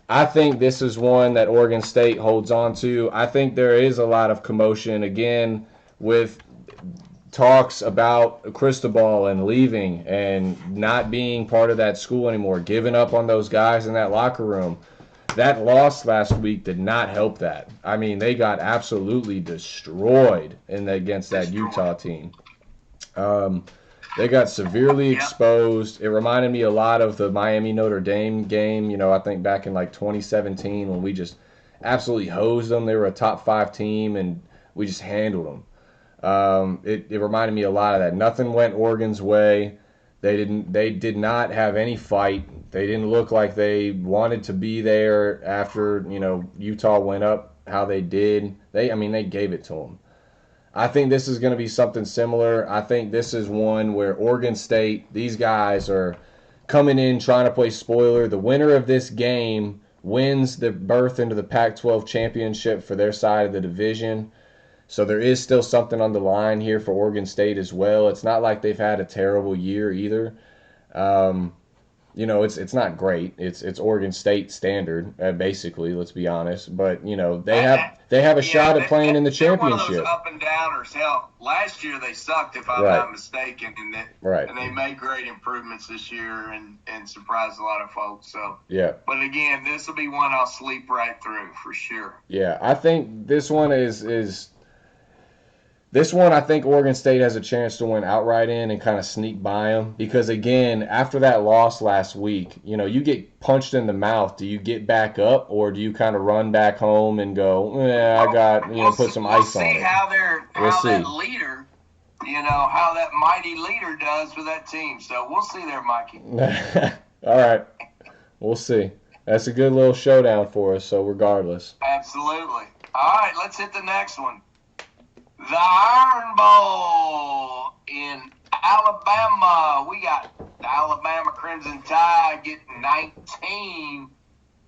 I think this is one that Oregon State holds on to. I think there is a lot of commotion, again, with talks about Cristobal and leaving and not being part of that school anymore, giving up on those guys in that locker room. That loss last week did not help that. I mean, they got absolutely destroyed against that Utah team. They got severely exposed. It reminded me a lot of the Miami Notre Dame game, I think back in like 2017 when we just absolutely hosed them. They were a top 5 team and we just handled them. It reminded me a lot of that. Nothing went Oregon's way. They did not have any fight. They didn't look like they wanted to be there after, Utah went up how they did. They gave it to them. I think this is going to be something similar. I think this is one where Oregon State, these guys are coming in trying to play spoiler. The winner of this game wins the berth into the Pac-12 championship for their side of the division. So there is still something on the line here for Oregon State as well. It's not like they've had a terrible year either. It's not great. It's Oregon State standard, basically. Let's be honest. But they have a shot at playing in the championship. They're one of those up and downers. Hell, last year they sucked, if I'm not mistaken, and they made great improvements this year and surprised a lot of folks. So yeah. But again, this will be one I'll sleep right through for sure. Yeah, I think this one is. This one, I think Oregon State has a chance to win outright in and kind of sneak by them. Because, again, after that loss last week, you get punched in the mouth. Do you get back up or do you kind of run back home and go, I got, put some ice on it? We'll see that leader, how that mighty leader does with that team. So we'll see there, Mikey. All right. We'll see. That's a good little showdown for us, so regardless. Absolutely. All right, let's hit the next one. The Iron Bowl in Alabama. We got the Alabama Crimson Tide getting 19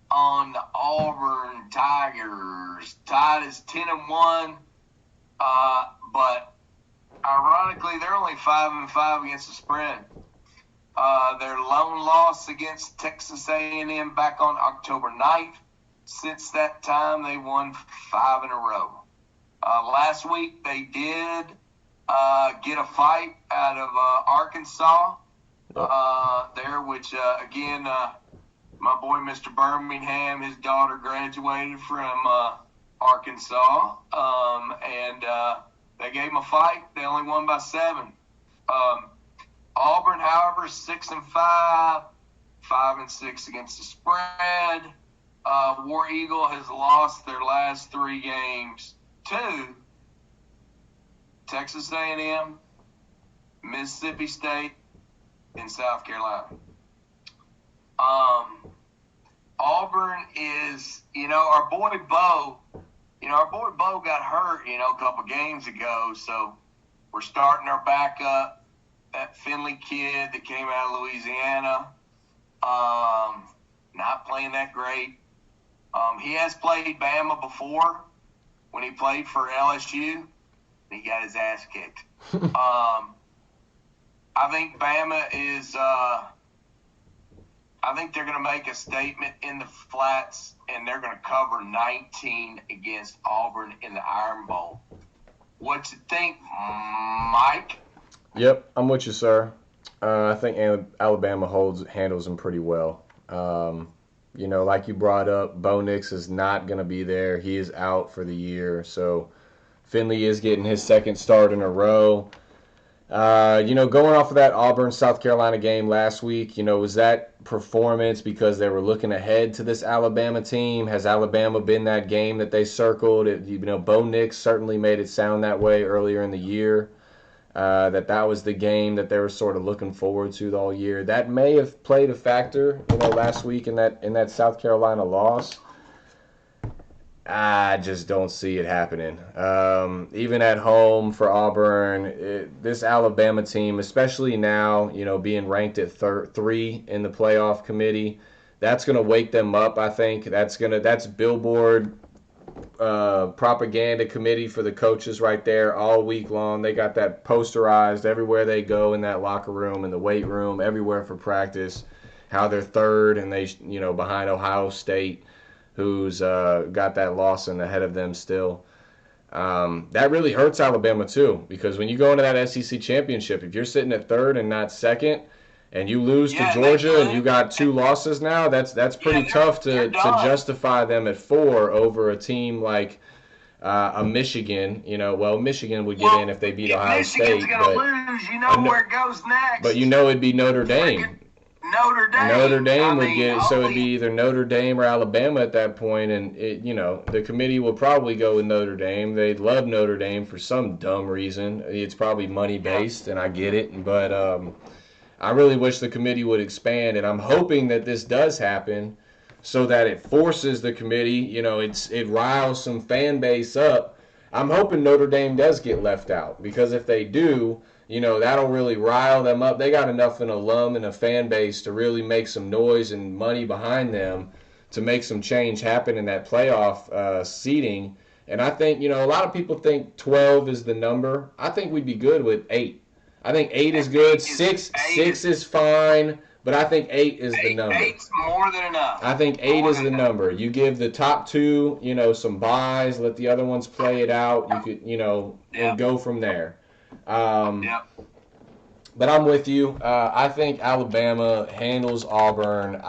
on the Auburn Tigers. Tide is 10-1, but ironically, they're only 5-5 against the spread. Their lone loss against Texas A&M back on October 9th. Since that time, they won 5 in a row. Last week, they did get a fight out of Arkansas there, which, again, my boy Mr. Birmingham, his daughter graduated from Arkansas, and they gave him a fight. They only won by 7. Auburn, however, 6-5, 5-6 against the spread. War Eagle has lost their last 3 games to Texas A&M, Mississippi State, and South Carolina. Auburn is, our boy Bo got hurt, a couple games ago, so we're starting our backup, that Finley kid that came out of Louisiana, not playing that great. He has played Bama before when he played for LSU, He got his ass kicked. I think Bama is. I think they're going to make a statement in the flats, and they're going to cover 19 against Auburn in the Iron Bowl. What you think, Mike? Yep, I'm with you, sir. I think Alabama handles them pretty well. Like you brought up, Bo Nix is not going to be there. He is out for the year. So Finley is getting his second start in a row. Going off of that Auburn-South Carolina game last week, was that performance because they were looking ahead to this Alabama team? Has Alabama been that game that they circled? Bo Nix certainly made it sound that way earlier in the year, that was the game that they were sort of looking forward to all year. That may have played a factor, last week in that South Carolina loss. I just don't see it happening. Even at home for Auburn, this Alabama team, especially now, being ranked at 3 in the playoff committee, that's going to wake them up, I think. That's Billboard propaganda committee for the coaches right there all week long. They got that posterized everywhere they go in that locker room, in the weight room, everywhere for practice, how they're 3rd and they, behind Ohio State, who's got that loss in ahead of them still. That really hurts Alabama too, because when you go into that SEC championship, if you're sitting at 3rd and not 2nd, and you lose to Georgia and you got 2 losses now, that's pretty tough to justify them at 4 over a team like a Michigan. Michigan would get in if they beat Ohio State. Michigan's going to lose. Where it goes next. But it'd be Notre Dame. Notre Dame would get it, so it'd be either Notre Dame or Alabama at that point, and the committee will probably go with Notre Dame. They love Notre Dame for some dumb reason. It's probably money based, and I get it, but I really wish the committee would expand, and I'm hoping that this does happen so that it forces the committee. It riles some fan base up. I'm hoping Notre Dame does get left out, because if they do, that'll really rile them up. They got enough an alum and a fan base to really make some noise and money behind them to make some change happen in that playoff seeding. And I think, a lot of people think 12 is the number. I think we'd be good with 8. I think 8 is good. Six is fine, but I think 8 is the number. 8's more than enough. I think 8 is the number. You give the top 2, some buys, let the other ones play it out. You could, and go from there. But I'm with you. I think Alabama handles Auburn.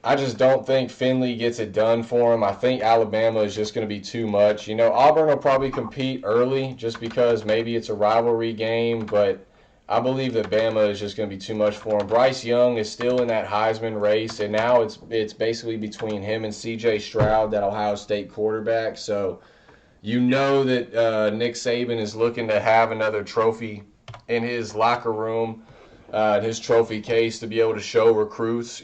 I just don't think Finley gets it done for him. I think Alabama is just going to be too much. Auburn will probably compete early just because maybe it's a rivalry game, but I believe that Bama is just going to be too much for him. Bryce Young is still in that Heisman race, and now it's basically between him and C.J. Stroud, that Ohio State quarterback. So that Nick Saban is looking to have another trophy in his locker room, his trophy case, to be able to show recruits,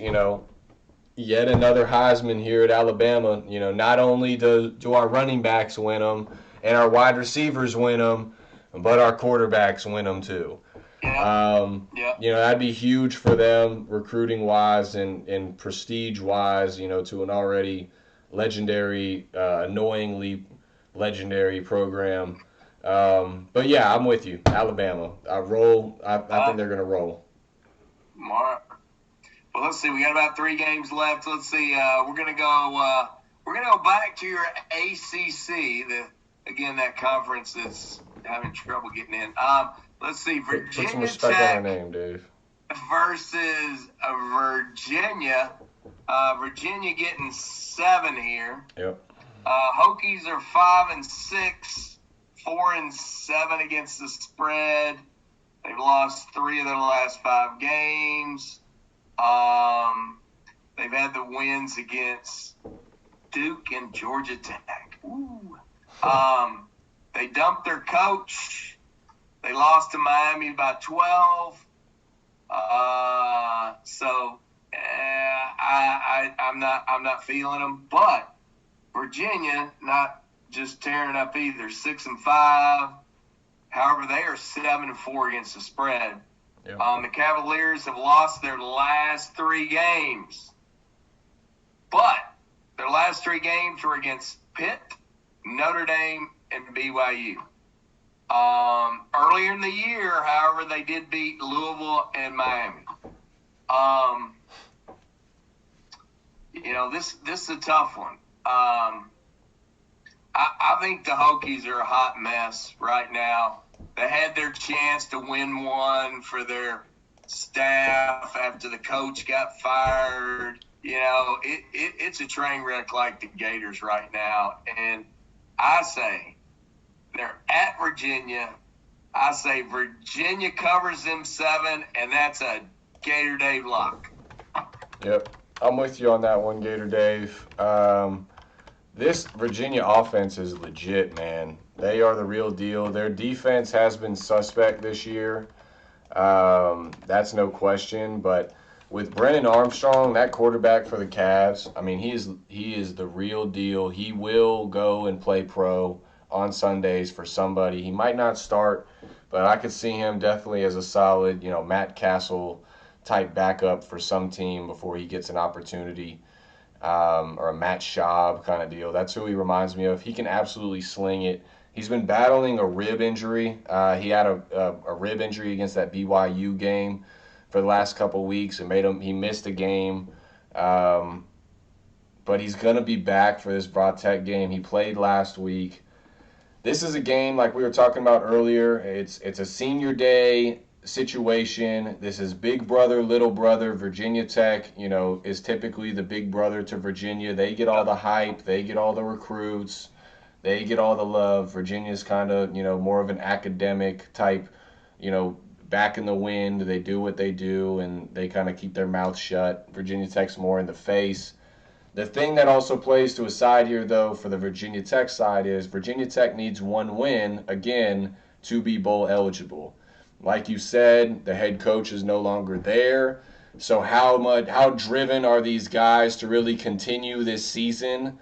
yet another Heisman here at Alabama. Not only do our running backs win them and our wide receivers win them, but our quarterbacks win them too. That'd be huge for them recruiting-wise and prestige-wise, to an already legendary, annoyingly legendary program. But yeah, I'm with you. Alabama. I think they're going to roll. Mark. Well, let's see. We got about 3 games left. Let's see. We're going to go back to your ACC. That conference is having trouble getting in. Let's see. Put some respect on our name, Dave. Versus Virginia. Virginia getting 7 here. Yep. Hokies are 5-6, 4-7 against the spread. They've lost 3 of their last 5 games. They've had the wins against Duke and Georgia Tech. Ooh. They dumped their coach. They lost to Miami by 12. I'm not feeling them, but Virginia not just tearing up either. 6-5. However, they are 7-4 against the spread. Yep. The Cavaliers have lost their last 3 games, but their last 3 games were against Pitt, Notre Dame, and BYU. Earlier in the year, however, they did beat Louisville and Miami. This is a tough one. I think the Hokies are a hot mess right now. They had their chance to win one for their staff after the coach got fired. It's a train wreck like the Gators right now. And I say they're at Virginia. I say Virginia covers them 7, and that's a Gator Dave lock. Yep, I'm with you on that one, Gator Dave. This Virginia offense is legit, man. They are the real deal. Their defense has been suspect this year. That's no question. But with Brennan Armstrong, that quarterback for the Cavs, I mean, he is the real deal. He will go and play pro on Sundays for somebody. He might not start, but I could see him definitely as a solid, Matt Castle type backup for some team before he gets an opportunity. Or a Matt Schaub kind of deal. That's who he reminds me of. He can absolutely sling it. He's been battling a rib injury. He had a rib injury against that BYU game for the last couple of weeks. He missed a game. But he's going to be back for this Tech game. He played last week. This is a game like we were talking about earlier. It's a senior day situation. This is big brother, little brother. Virginia Tech, is typically the big brother to Virginia. They get all the hype. They get all the recruits. They get all the love. Virginia's kind of, more of an academic type, back in the wind. They do what they do, and they kind of keep their mouth shut. Virginia Tech's more in the face. The thing that also plays to a side here, though, for the Virginia Tech side is Virginia Tech needs one win, again, to be bowl eligible. Like you said, the head coach is no longer there. So how driven are these guys to really continue this season?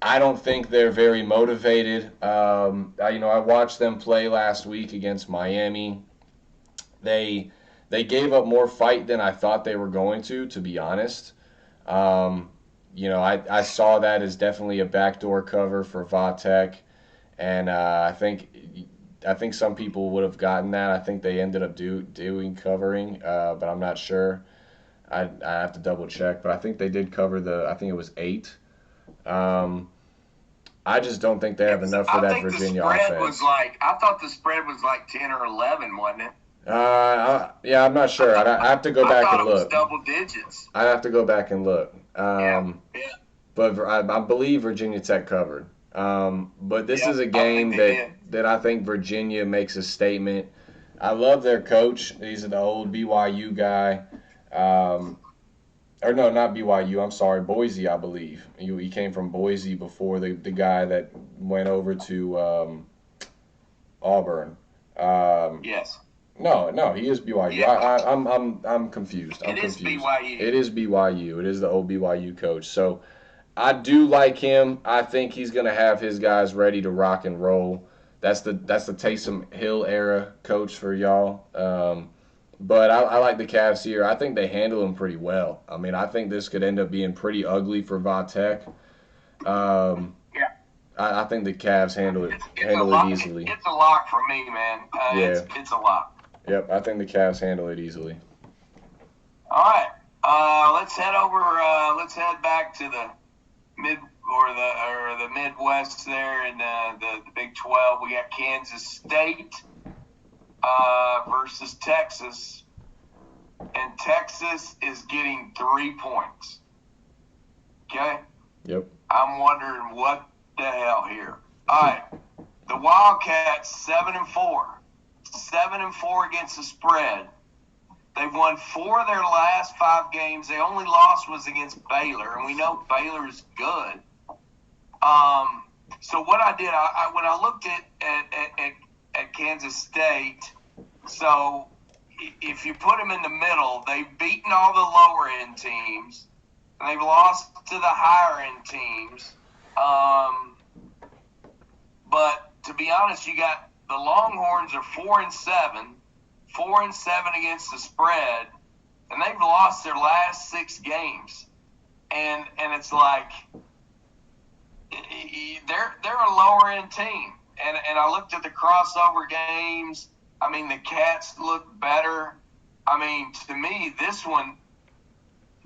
I don't think they're very motivated. I watched them play last week against Miami. They gave up more fight than I thought they were going to be honest. I saw that as definitely a backdoor cover for Tech, and I think some people would have gotten that. I think they ended up doing covering, but I'm not sure. I have to double check, but I think they did cover I think it was 8. I just don't think they have enough for that Virginia offense. I thought the spread was like 10 or 11, wasn't it? Yeah, I'm not sure. I have to go back and look. It was double digits. I have to go back and look. Yeah. But I believe Virginia Tech covered. But this is a game that I think Virginia makes a statement. I love their coach. He's the old BYU guy. Or no, not BYU. I'm sorry, Boise, I believe. He came from Boise before the guy that went over to Auburn. Yes. No, he is BYU. Yeah. I'm confused. It is BYU. It is BYU. It is the old BYU coach. So I do like him. I think he's going to have his guys ready to rock and roll. That's the Taysom Hill era coach for y'all. But I like the Cavs here. I think they handle them pretty well. I mean, I think this could end up being pretty ugly for Tech. I think the Cavs handle it easily. It's a lock for me, man. It's a lock. Yep, I think the Cavs handle it easily. All right, let's head over. Let's head back to the the Midwest there in the Big 12. We got Kansas State versus Texas, and Texas is getting 3 points. Okay. Yep. I'm wondering what the hell here. All right, the Wildcats 7-4. 7-4 against the spread. They've won 4 of their last 5 games. The only loss was against Baylor, and we know Baylor is good. So what I did, when I looked at Kansas State, so if you put them in the middle, they've beaten all the lower end teams, and they've lost to the higher end teams. But to be honest, you got the Longhorns are 4-7, 4-7 against the spread, and they've lost their last 6 games. And it's like they're a lower end team. and I looked at the crossover games. I mean, the Cats look better. I mean, to me, this one,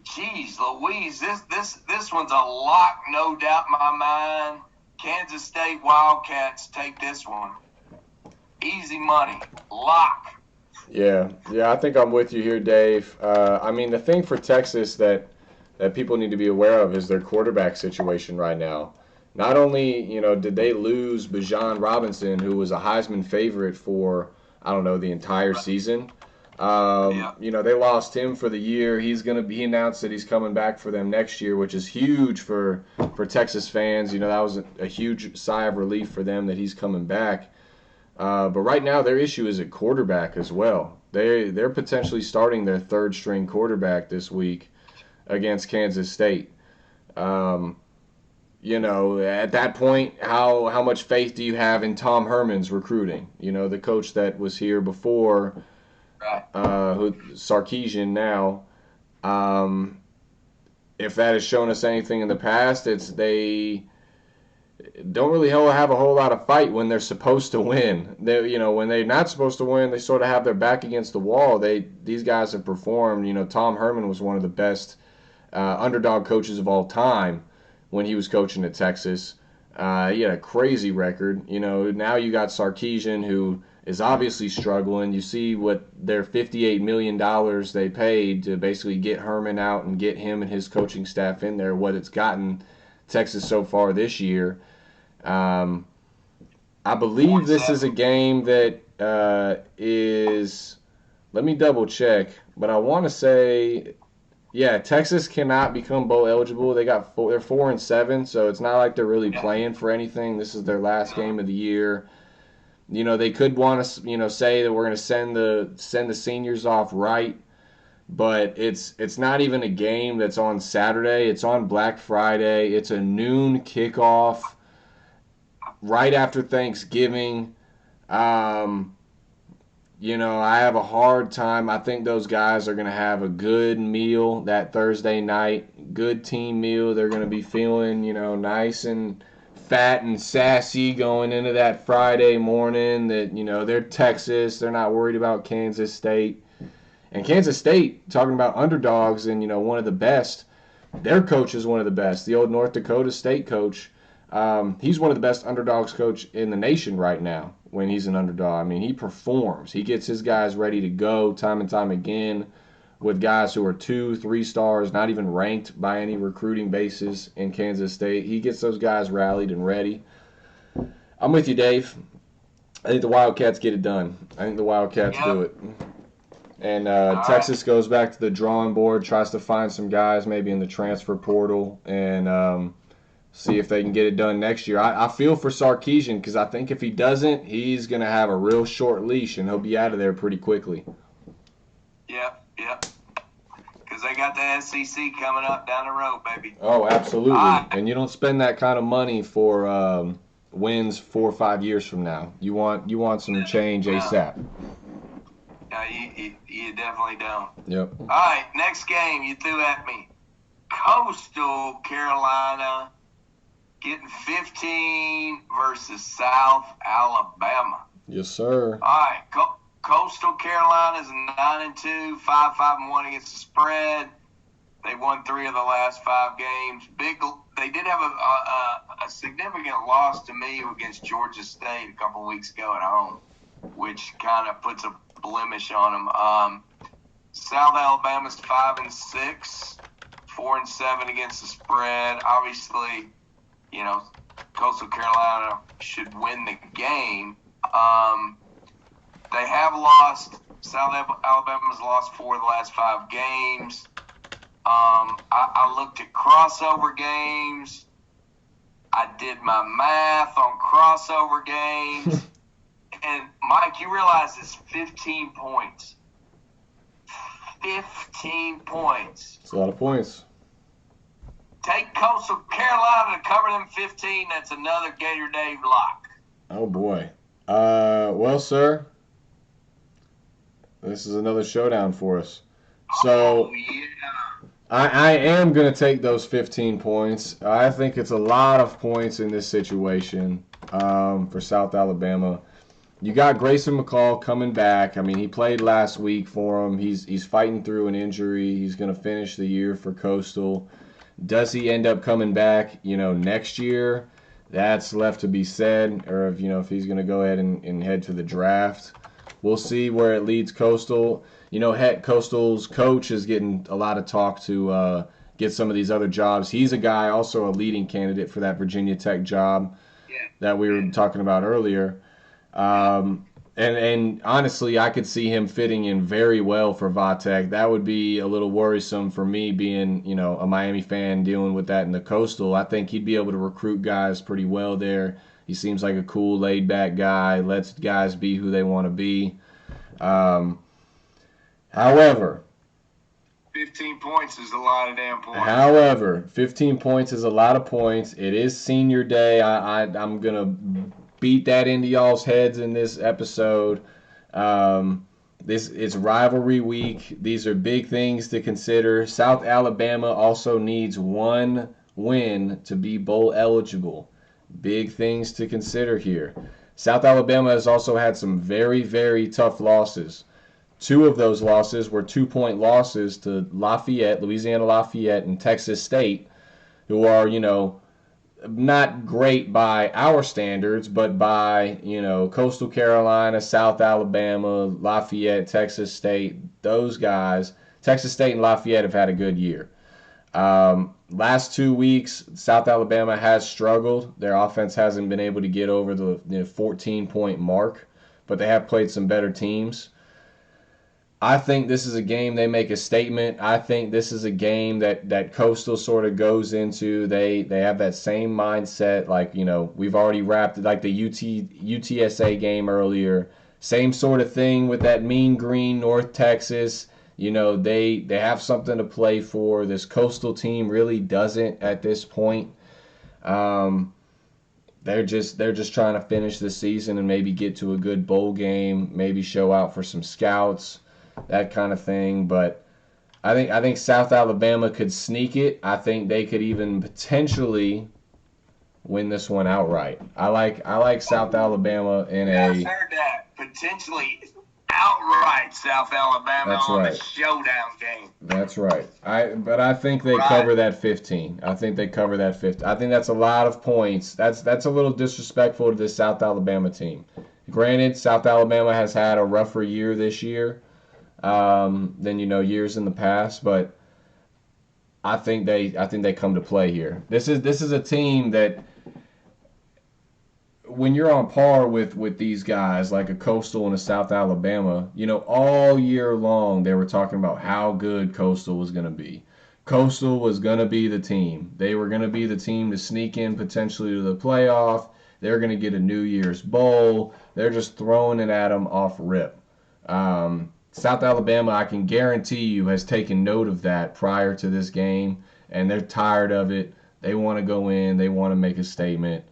geez, Louise, this one's a lock, no doubt in my mind. Kansas State Wildcats take this one. Easy money, lock. Yeah, I think I'm with you here, Dave. I mean, the thing for Texas that people need to be aware of is their quarterback situation right now. Not only, did they lose Bijan Robinson, who was a Heisman favorite for, I don't know, the entire season. They lost him for the year. He announced that he's coming back for them next year, which is huge for Texas fans. That was a huge sigh of relief for them that he's coming back. But right now their issue is at quarterback as well. They're potentially starting their third string quarterback this week against Kansas State. At that point, how much faith do you have in Tom Herman's recruiting? The coach that was here before, who Sarkisian now. If that has shown us anything in the past, it's they don't really have a whole lot of fight when they're supposed to win. When they're not supposed to win, they sort of have their back against the wall. These guys have performed. Tom Herman was one of the best underdog coaches of all time when he was coaching at Texas. He had a crazy record. Now you got Sarkisian, who is obviously struggling. You see what their $58 million they paid to basically get Herman out and get him and his coaching staff in there, what it's gotten Texas so far this year. I believe this is a game that is, let me double check, but I want to say, Texas cannot become bowl eligible. They're 4-7, so it's not like they're really playing for anything. This is their last game of the year. They could want to, say that we're going to send the seniors off right, but it's not even a game that's on Saturday. It's on Black Friday. It's a noon kickoff right after Thanksgiving. I have a hard time. I think those guys are going to have a good meal that Thursday night, good team meal. They're going to be feeling, nice and fat and sassy going into that Friday morning that, they're Texas. They're not worried about Kansas State. And Kansas State, talking about underdogs and, one of the best, their coach is one of the best. The old North Dakota State coach, he's one of the best underdogs coach in the nation right now when he's an underdog. I mean, he performs. He gets his guys ready to go time and time again with guys who are 2-3 stars, not even ranked by any recruiting basis in Kansas State. He gets those guys rallied and ready. I'm with you, Dave. I think the Wildcats get it done. I think the Wildcats do it. And Texas goes back to the drawing board, tries to find some guys maybe in the transfer portal, and see if they can get it done next year. I feel for Sarkisian because I think if he doesn't, he's going to have a real short leash, and he'll be out of there pretty quickly. Yep. Because they got the SEC coming up down the road, baby. Oh, absolutely. And you don't spend that kind of money for wins 4 or 5 years from now. You want some change ASAP. No, you definitely don't. Yep. All right, next game you threw at me. Coastal Carolina getting 15 versus South Alabama. Yes, sur. All right, Coastal Carolina is 9-2, 5-5-1 against the spread. They won 3 of the last 5 games. They did have a significant loss to me against Georgia State a couple of weeks ago at home, which kind of puts a blemish on them. South Alabama's 5-6, 4-7 against the spread. Obviously, Coastal Carolina should win the game. They have lost. South Alabama's lost 4 of the last 5 games. I looked at crossover games. I did my math on crossover games. And, Mike, you realize it's 15 points. 15 points. That's a lot of points. Take Coastal Carolina to cover them 15. That's another Gator Dave lock. Oh, boy. Well, sir, this is another showdown for us. So, I am going to take those 15 points. I think it's a lot of points in this situation. for South Alabama. You got Grayson McCall coming back. I mean, he played last week for him. He's fighting through an injury. He's going to finish the year for Coastal. Does he end up coming back, next year? That's left to be said. Or if he's going to go ahead and head to the draft. We'll see where it leads Coastal. Coastal's coach is getting a lot of talk to get some of these other jobs. He's a guy, also a leading candidate for that Virginia Tech job that we were talking about earlier. And honestly, I could see him fitting in very well for Vatech. That would be a little worrisome for me being, a Miami fan dealing with that in the Coastal. I think he'd be able to recruit guys pretty well there. He seems like a cool, laid-back guy, lets guys be who they want to be. However, 15 points is a lot of damn points. However, 15 points is a lot of points. It is senior day. I'm going to beat that into y'all's heads in this episode. It's rivalry week. These are big things to consider. South Alabama also needs one win to be bowl eligible. Big things to consider here. South Alabama has also had some very, very tough losses. 2 of those losses were 2-point losses to Louisiana Lafayette, and Texas State, who are, not great by our standards, but by, Coastal Carolina, South Alabama, Lafayette, Texas State, those guys. Texas State and Lafayette have had a good year. Last 2 weeks, South Alabama has struggled. Their offense hasn't been able to get over the 14-point mark, but they have played some better teams. I think this is a game they make a statement. I think this is a game that Coastal sort of goes into. They have that same mindset, like, we've already wrapped, like the UTSA game earlier. Same sort of thing with that Mean Green, North Texas. They have something to play for. This Coastal team really doesn't at this point. They're just trying to finish the season and maybe get to a good bowl game, maybe show out for some scouts, that kind of thing. But I think South Alabama could sneak it. I think they could even potentially win this one outright. I like South Alabama in I heard that. Potentially outright South Alabama. That's on right. The showdown game. That's right. But I think they cover that 15. I think they cover that 15. I think that's a lot of points. That's a little disrespectful to this South Alabama team. Granted, South Alabama has had a rougher year this year than years in the past, but I think they come to play here. This is a team that, when you're on par with these guys, like a Coastal and a South Alabama, all year long they were talking about how good Coastal was going to be. Coastal was going to be the team. They were going to be the team to sneak in potentially to the playoff. They're going to get a New Year's Bowl. They're just throwing it at them off rip. South Alabama, I can guarantee you, has taken note of that prior to this game, and they're tired of it. They want to go in. They want to make a statement.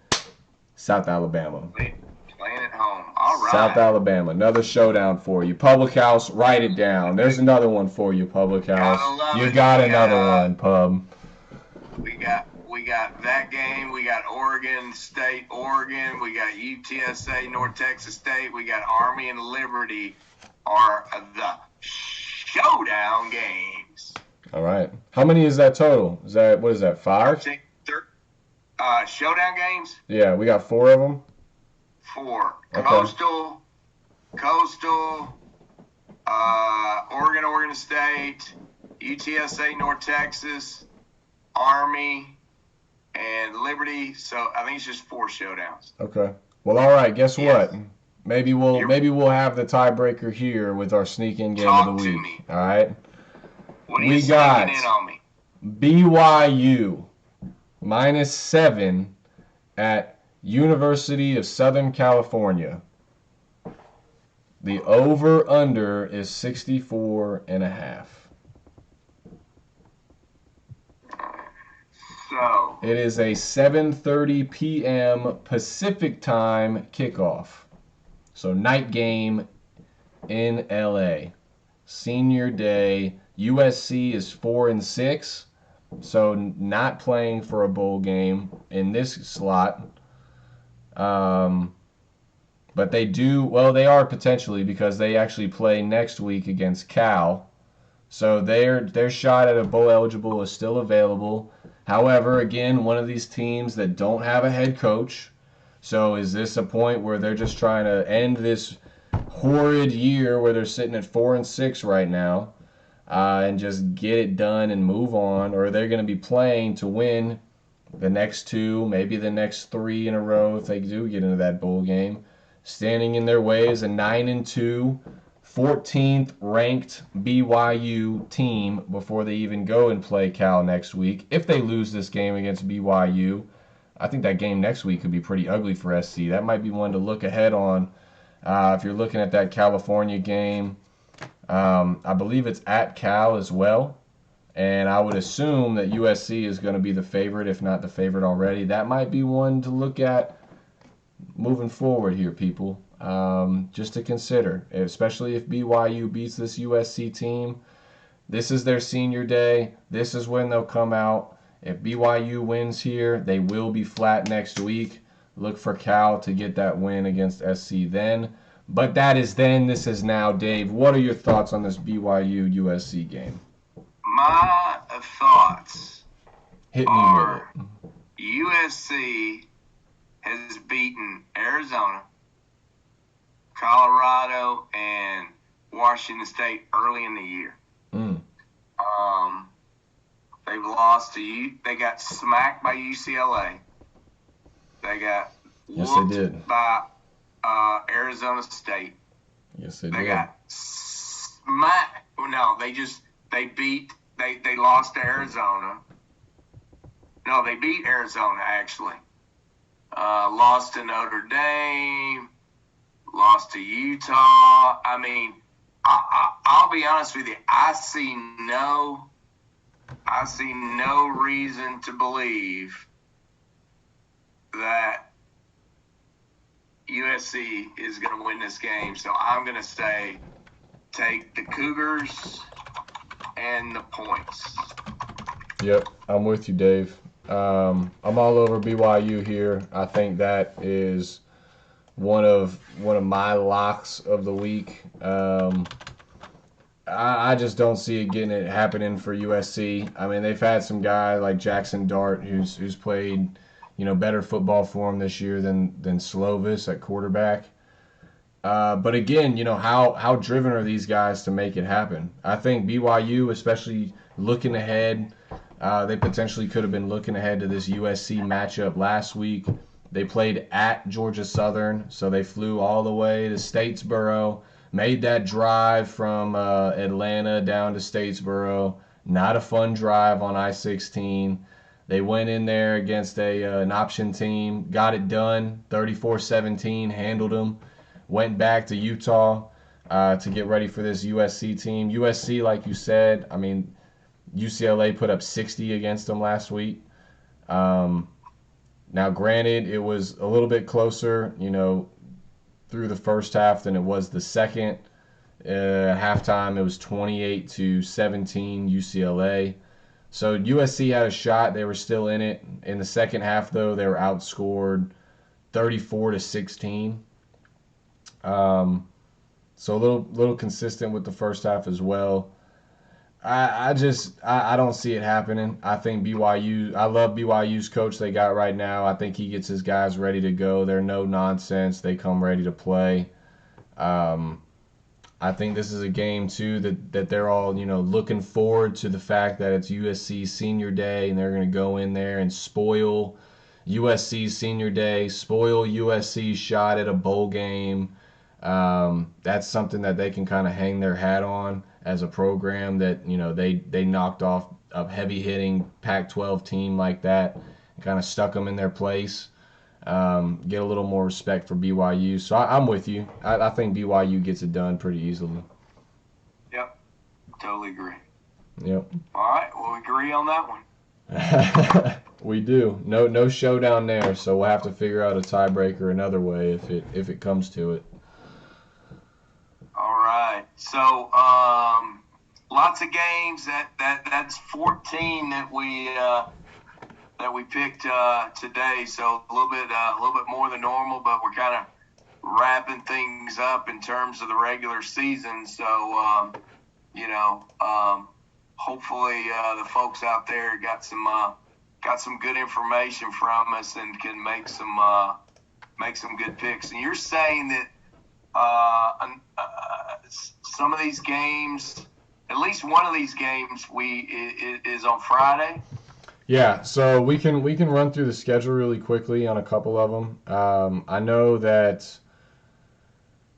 South Alabama. Playing at home. All right. South Alabama. Another showdown for you. Public House, write it down. There's another one for you, Public House. You got another one, Pub. We got that game. We got Oregon State, Oregon. We got UTSA, North Texas State. We got Army and Liberty are the showdown games. All right. How many is that total? What is that, 5? Showdown games? Yeah, we got 4 of them. 4. Okay. Coastal, Oregon State, UTSA, North Texas, Army, and Liberty. So I think it's just 4 showdowns. Okay. Well, all right. Guess what? Maybe we'll have the tiebreaker here with our sneak-in game of the week. Me. All right. What are you sneaking in on me? BYU -7 at University of Southern California. The over/under is 64.5. So it is a 7:30 p.m. Pacific time kickoff. So night game in LA. Senior day. USC is 4-6. So not playing for a bowl game in this slot. But they are potentially, because they actually play next week against Cal. So their shot at a bowl eligible is still available. However, again, one of these teams that don't have a head coach. So is this a point where they're just trying to end this horrid year where they're sitting at 4-6 right now, and just get it done and move on, or are they going to be playing to win the next two, maybe the next three in a row if they do get into that bowl game? Standing in their way is a 9-2, 14th ranked BYU team before they even go and play Cal next week. If they lose this game against BYU, I think that game next week could be pretty ugly for SC. That might be one to look ahead on if you're looking at that California game. I believe it's at Cal as well. And I would assume that USC is going to be the favorite, if not the favorite already. That might be one to look at moving forward here, people. Just to consider, especially if BYU beats this USC team. This is their senior day. This is when they'll come out. If BYU wins here, they will be flat next week. Look for Cal to get that win against SC then. But that is then. This is now. Dave, what are your thoughts on this BYU-USC game? My thoughts Hit me are with it. USC has beaten Arizona, Colorado, and Washington State early in the year. They've lost they got smacked by UCLA. They got whooped by Arizona State. Yes, they They got smacked. No, they lost to Arizona. No, they beat Arizona, actually. Lost to Notre Dame. Lost to Utah. I mean, I'll be honest with you. I see no reason to believe that USC is going to win this game. So I'm going to say take the Cougars and the points. Yep, I'm with you, Dave. I'm all over BYU here. I think that is one of my locks of the week. I just don't see it happening for USC. I mean, they've had some guy like Jackson Dart who's played, better football for them this year than Slovis at quarterback. But again, how driven are these guys to make it happen? I think BYU, especially looking ahead, they potentially could have been looking ahead to this USC matchup last week. They played at Georgia Southern, so they flew all the way to Statesboro, made that drive from Atlanta down to Statesboro. Not a fun drive on I-16. They went in there against an option team, got it done, 34-17, handled them. Went back to Utah to get ready for this USC team. USC, like you said, I mean, UCLA put up 60 against them last week. Now, granted, it was a little bit closer, through the first half than it was the second. Halftime, it was 28-17 UCLA. So USC had a shot. They were still in it. In the second half, though, they were outscored 34-16. So a little consistent with the first half as well. I don't see it happening. I think BYU. I love BYU's coach they got right now. I think he gets his guys ready to go. They're no nonsense. They come ready to play. I think this is a game too that they're all looking forward to the fact that it's USC's senior day and they're going to go in there and spoil USC's senior day, spoil USC's shot at a bowl game. That's something that they can kind of hang their hat on as a program that they knocked off a heavy hitting Pac-12 team like that and kind of stuck them in their place. Get a little more respect for BYU. So I'm with you. I think BYU gets it done pretty easily. Yep, totally agree. Yep. All right, we'll agree on that one. We do. No showdown there, so we'll have to figure out a tiebreaker another way if it comes to it. All right. So lots of games. That's 14 that that we picked today. So a little bit more than normal, but we're kind of wrapping things up in terms of the regular season. So hopefully the folks out there got some good information from us and can make some good picks. And you're saying that some of these games, at least one of these games, is on Friday. Yeah, so we can run through the schedule really quickly on a couple of them. I know that.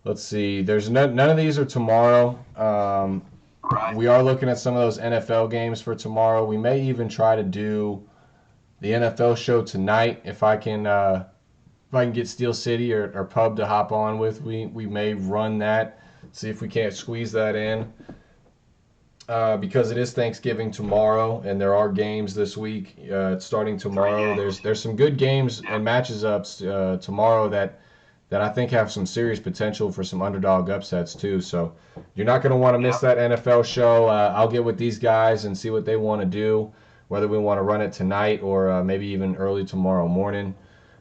Let's see. There's none of these are tomorrow. Right. We are looking at some of those NFL games for tomorrow. We may even try to do the NFL show tonight if I can get Steel City or Pub to hop on with. We may run that. See if we can't squeeze that in. Because it is Thanksgiving tomorrow, and there are games this week starting tomorrow. There's some good games and matches ups tomorrow that I think have some serious potential for some underdog upsets too. So you're not going to want to miss that NFL show. I'll get with these guys and see what they want to do, whether we want to run it tonight or maybe even early tomorrow morning.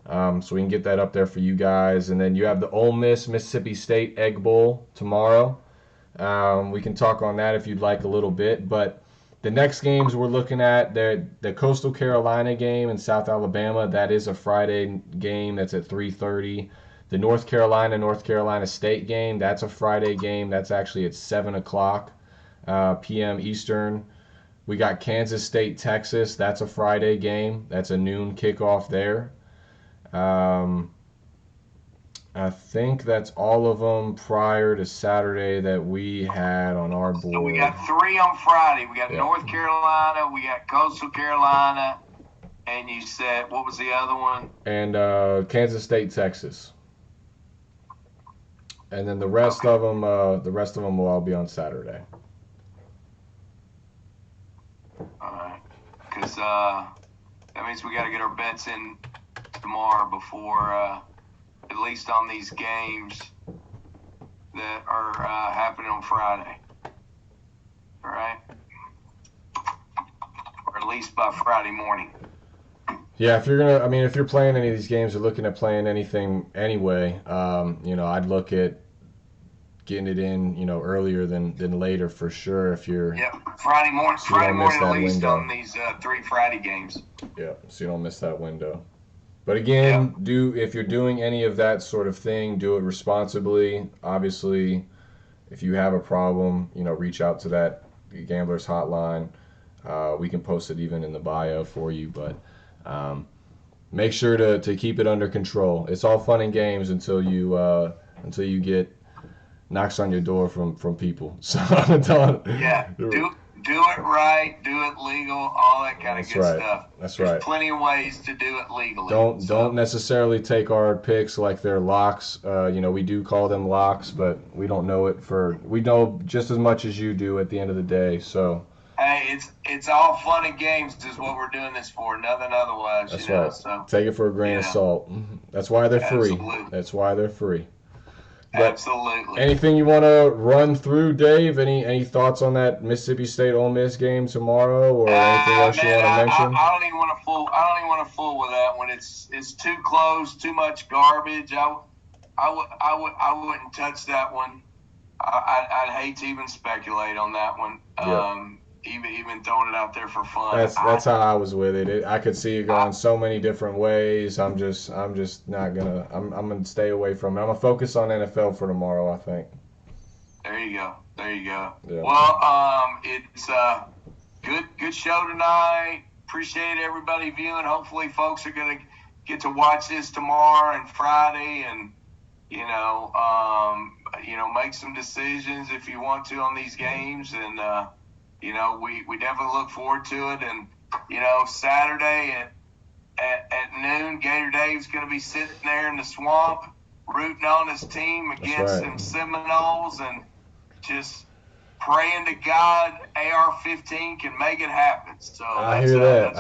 So we can get that up there for you guys. And then you have the Ole Miss Mississippi State Egg Bowl tomorrow. We can talk on that if you'd like a little bit. But the next games we're looking at, the Coastal Carolina game in South Alabama, that is a Friday game. That's at 3:30. The North Carolina State game, that's a Friday game. That's actually at 7 o'clock p.m. Eastern. We got Kansas State, Texas. That's a Friday game. That's a noon kickoff there. I think that's all of them prior to Saturday that we had on our board. So we got 3 on Friday. We got North Carolina, we got Coastal Carolina, and you said, what was the other one? And Kansas State, Texas. And then the rest of them will all be on Saturday. All right, because that means we got to get our bets in tomorrow before, at least on these games that are happening on Friday. All right, or at least by Friday morning. Yeah, if you're playing any of these games or looking at playing anything anyway, I'd look at getting it in, earlier than later for sure. If you're Friday morning at least window. on these 3 Friday games. Yeah, so you don't miss that window. But again, if you're doing any of that sort of thing, do it responsibly. Obviously, if you have a problem, reach out to that gambler's hotline. We can post it even in the bio for you, but make sure to keep it under control. It's all fun and games until you get knocks on your door from people. So I'm telling do it right, do it legal, all that kind of good stuff. That's There's right. plenty of ways to do it legally. Don't necessarily take our picks like they're locks. We do call them locks, but we don't know we know just as much as you do at the end of the day. So hey, it's all fun and games is what we're doing this for, nothing otherwise. That's right. So take it for a grain of salt. That's why they're free. That's why they're free. But absolutely. Anything you want to run through, Dave? Any thoughts on that Mississippi State Ole Miss game tomorrow, or anything else you want to mention? I don't even want to fool with that one. It's too close, too much garbage. I wouldn't touch that one. I'd hate to even speculate on that one. Even throwing it out there for fun. That's how I was with it. I could see it going so many different ways. I'm just not gonna. I'm gonna stay away from it. I'm gonna focus on NFL for tomorrow, I think. There you go. Yeah. Well, it's a good show tonight. Appreciate everybody viewing. Hopefully, folks are gonna get to watch this tomorrow and Friday, and make some decisions if you want to on these games, and we definitely look forward to it. And Saturday at noon, Gator Dave's going to be sitting there in the swamp rooting on his team against them Seminoles, and just praying to God AR-15 can make it happen. So I hear that.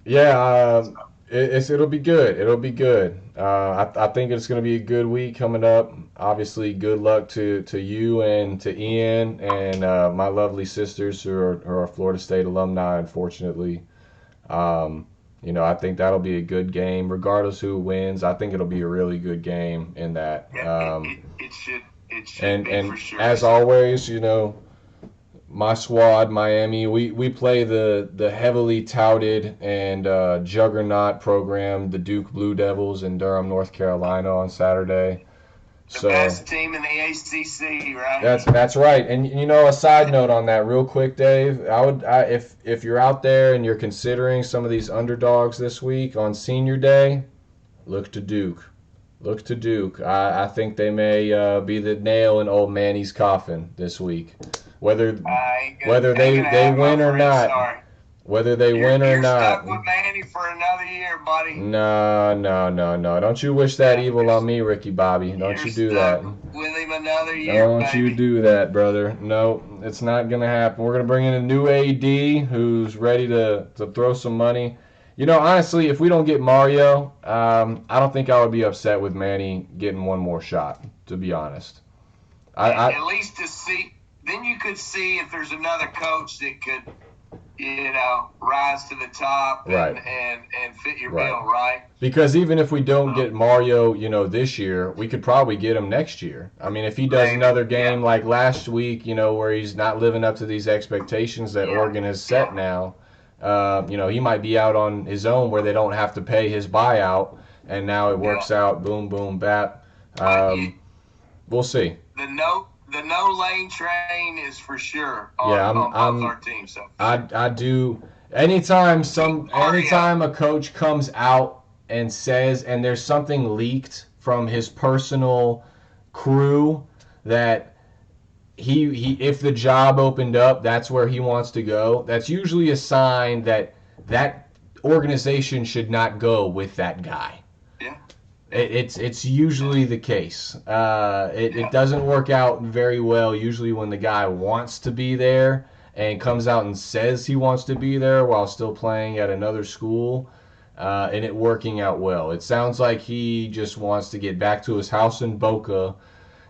Yeah, it'll be good. It'll be good. I think it's going to be a good week coming up. Obviously, good luck to you and to Ian and my lovely sisters who are Florida State alumni, unfortunately. I think that'll be a good game, regardless who wins. I think it'll be a really good game in that. Yeah, it should be And for sure. as always, my squad, Miami, we play the heavily touted and juggernaut program, the Duke Blue Devils in Durham, North Carolina on Saturday. The best team in the ACC, right? That's right. And a side note on that, real quick, Dave. If you're out there and you're considering some of these underdogs this week on Senior Day, look to Duke. Look to Duke. I think they may be the nail in old Manny's coffin this week. Whether they win or not. Sorry. Whether they win or not. You're stuck with Manny for another year, buddy. No. Don't you wish that evil on me, Ricky Bobby. Don't you do that. With him another year, Don't you do that, brother. No, it's not going to happen. We're going to bring in a new AD who's ready to throw some money. Honestly, if we don't get Mario, I don't think I would be upset with Manny getting one more shot, to be honest. At least to see, then you could see if there's another coach that could, rise to the top and fit your bill, right? Because even if we don't get Mario, this year, we could probably get him next year. I mean, if he does another game like last week, where he's not living up to these expectations that Oregon has set now, he might be out on his own where they don't have to pay his buyout, and now it works out, boom, boom, bap. We'll see. The no lane train is for sure on both our teams. So. I do. Anytime a coach comes out and says, and there's something leaked from his personal crew that he if the job opened up, that's where he wants to go. That's usually a sign that organization should not go with that guy. Yeah. It's usually the case. It doesn't work out very well usually when the guy wants to be there and comes out and says he wants to be there while still playing at another school, and it working out well. It sounds like he just wants to get back to his house in Boca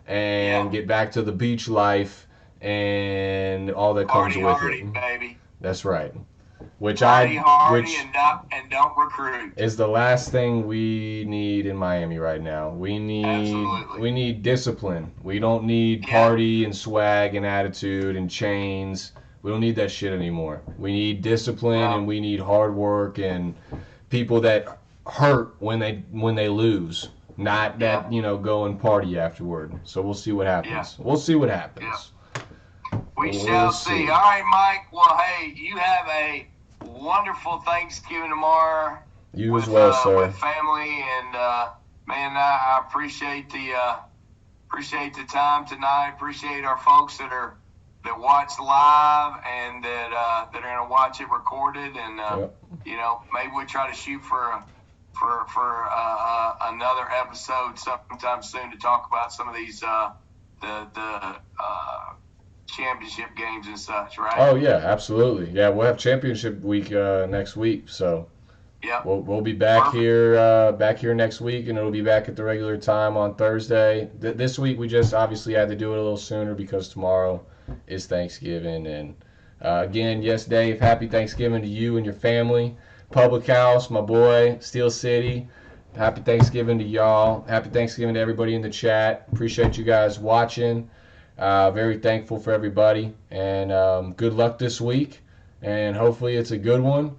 and get back to the beach life and all that comes with it. Baby. That's right. And don't recruit is the last thing we need in Miami right now. We need discipline. We don't need party and swag and attitude and chains. We don't need that shit anymore. We need discipline and we need hard work and people that hurt when they lose, not that go and party afterward. So we'll see what happens. We'll see what happens. We shall see. All right, Mike. Well, hey, you have a wonderful Thanksgiving tomorrow. You as well, sir. With family and man, I appreciate the time tonight. Appreciate our folks that watch live and that are gonna watch it recorded. And maybe we try to shoot for another episode sometime soon to talk about some of these the championship games and such, right? Oh yeah, absolutely. Yeah, we'll have championship week next week, so we'll be back here next week, and it'll be back at the regular time on Thursday. This week we just obviously had to do it a little sooner because tomorrow is Thanksgiving, and again, yes, Dave, happy Thanksgiving to you and your family. Public House, my boy, Steel City. Happy Thanksgiving to y'all. Happy Thanksgiving to everybody in the chat. Appreciate you guys watching. Very thankful for everybody, and good luck this week, and hopefully it's a good one,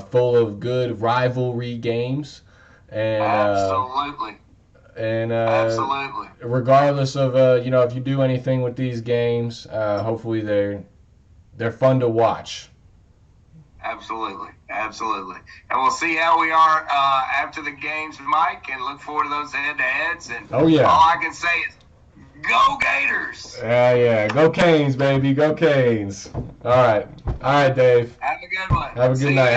full of good rivalry games, and absolutely. Regardless of if you do anything with these games, hopefully they're fun to watch. Absolutely. And we'll see how we are after the games, Mike, and look forward to those head-to-heads. And all I can say is, go Gators! Yeah. Go Canes, baby. Go Canes. All right, Dave. Have a good one. Have a good night.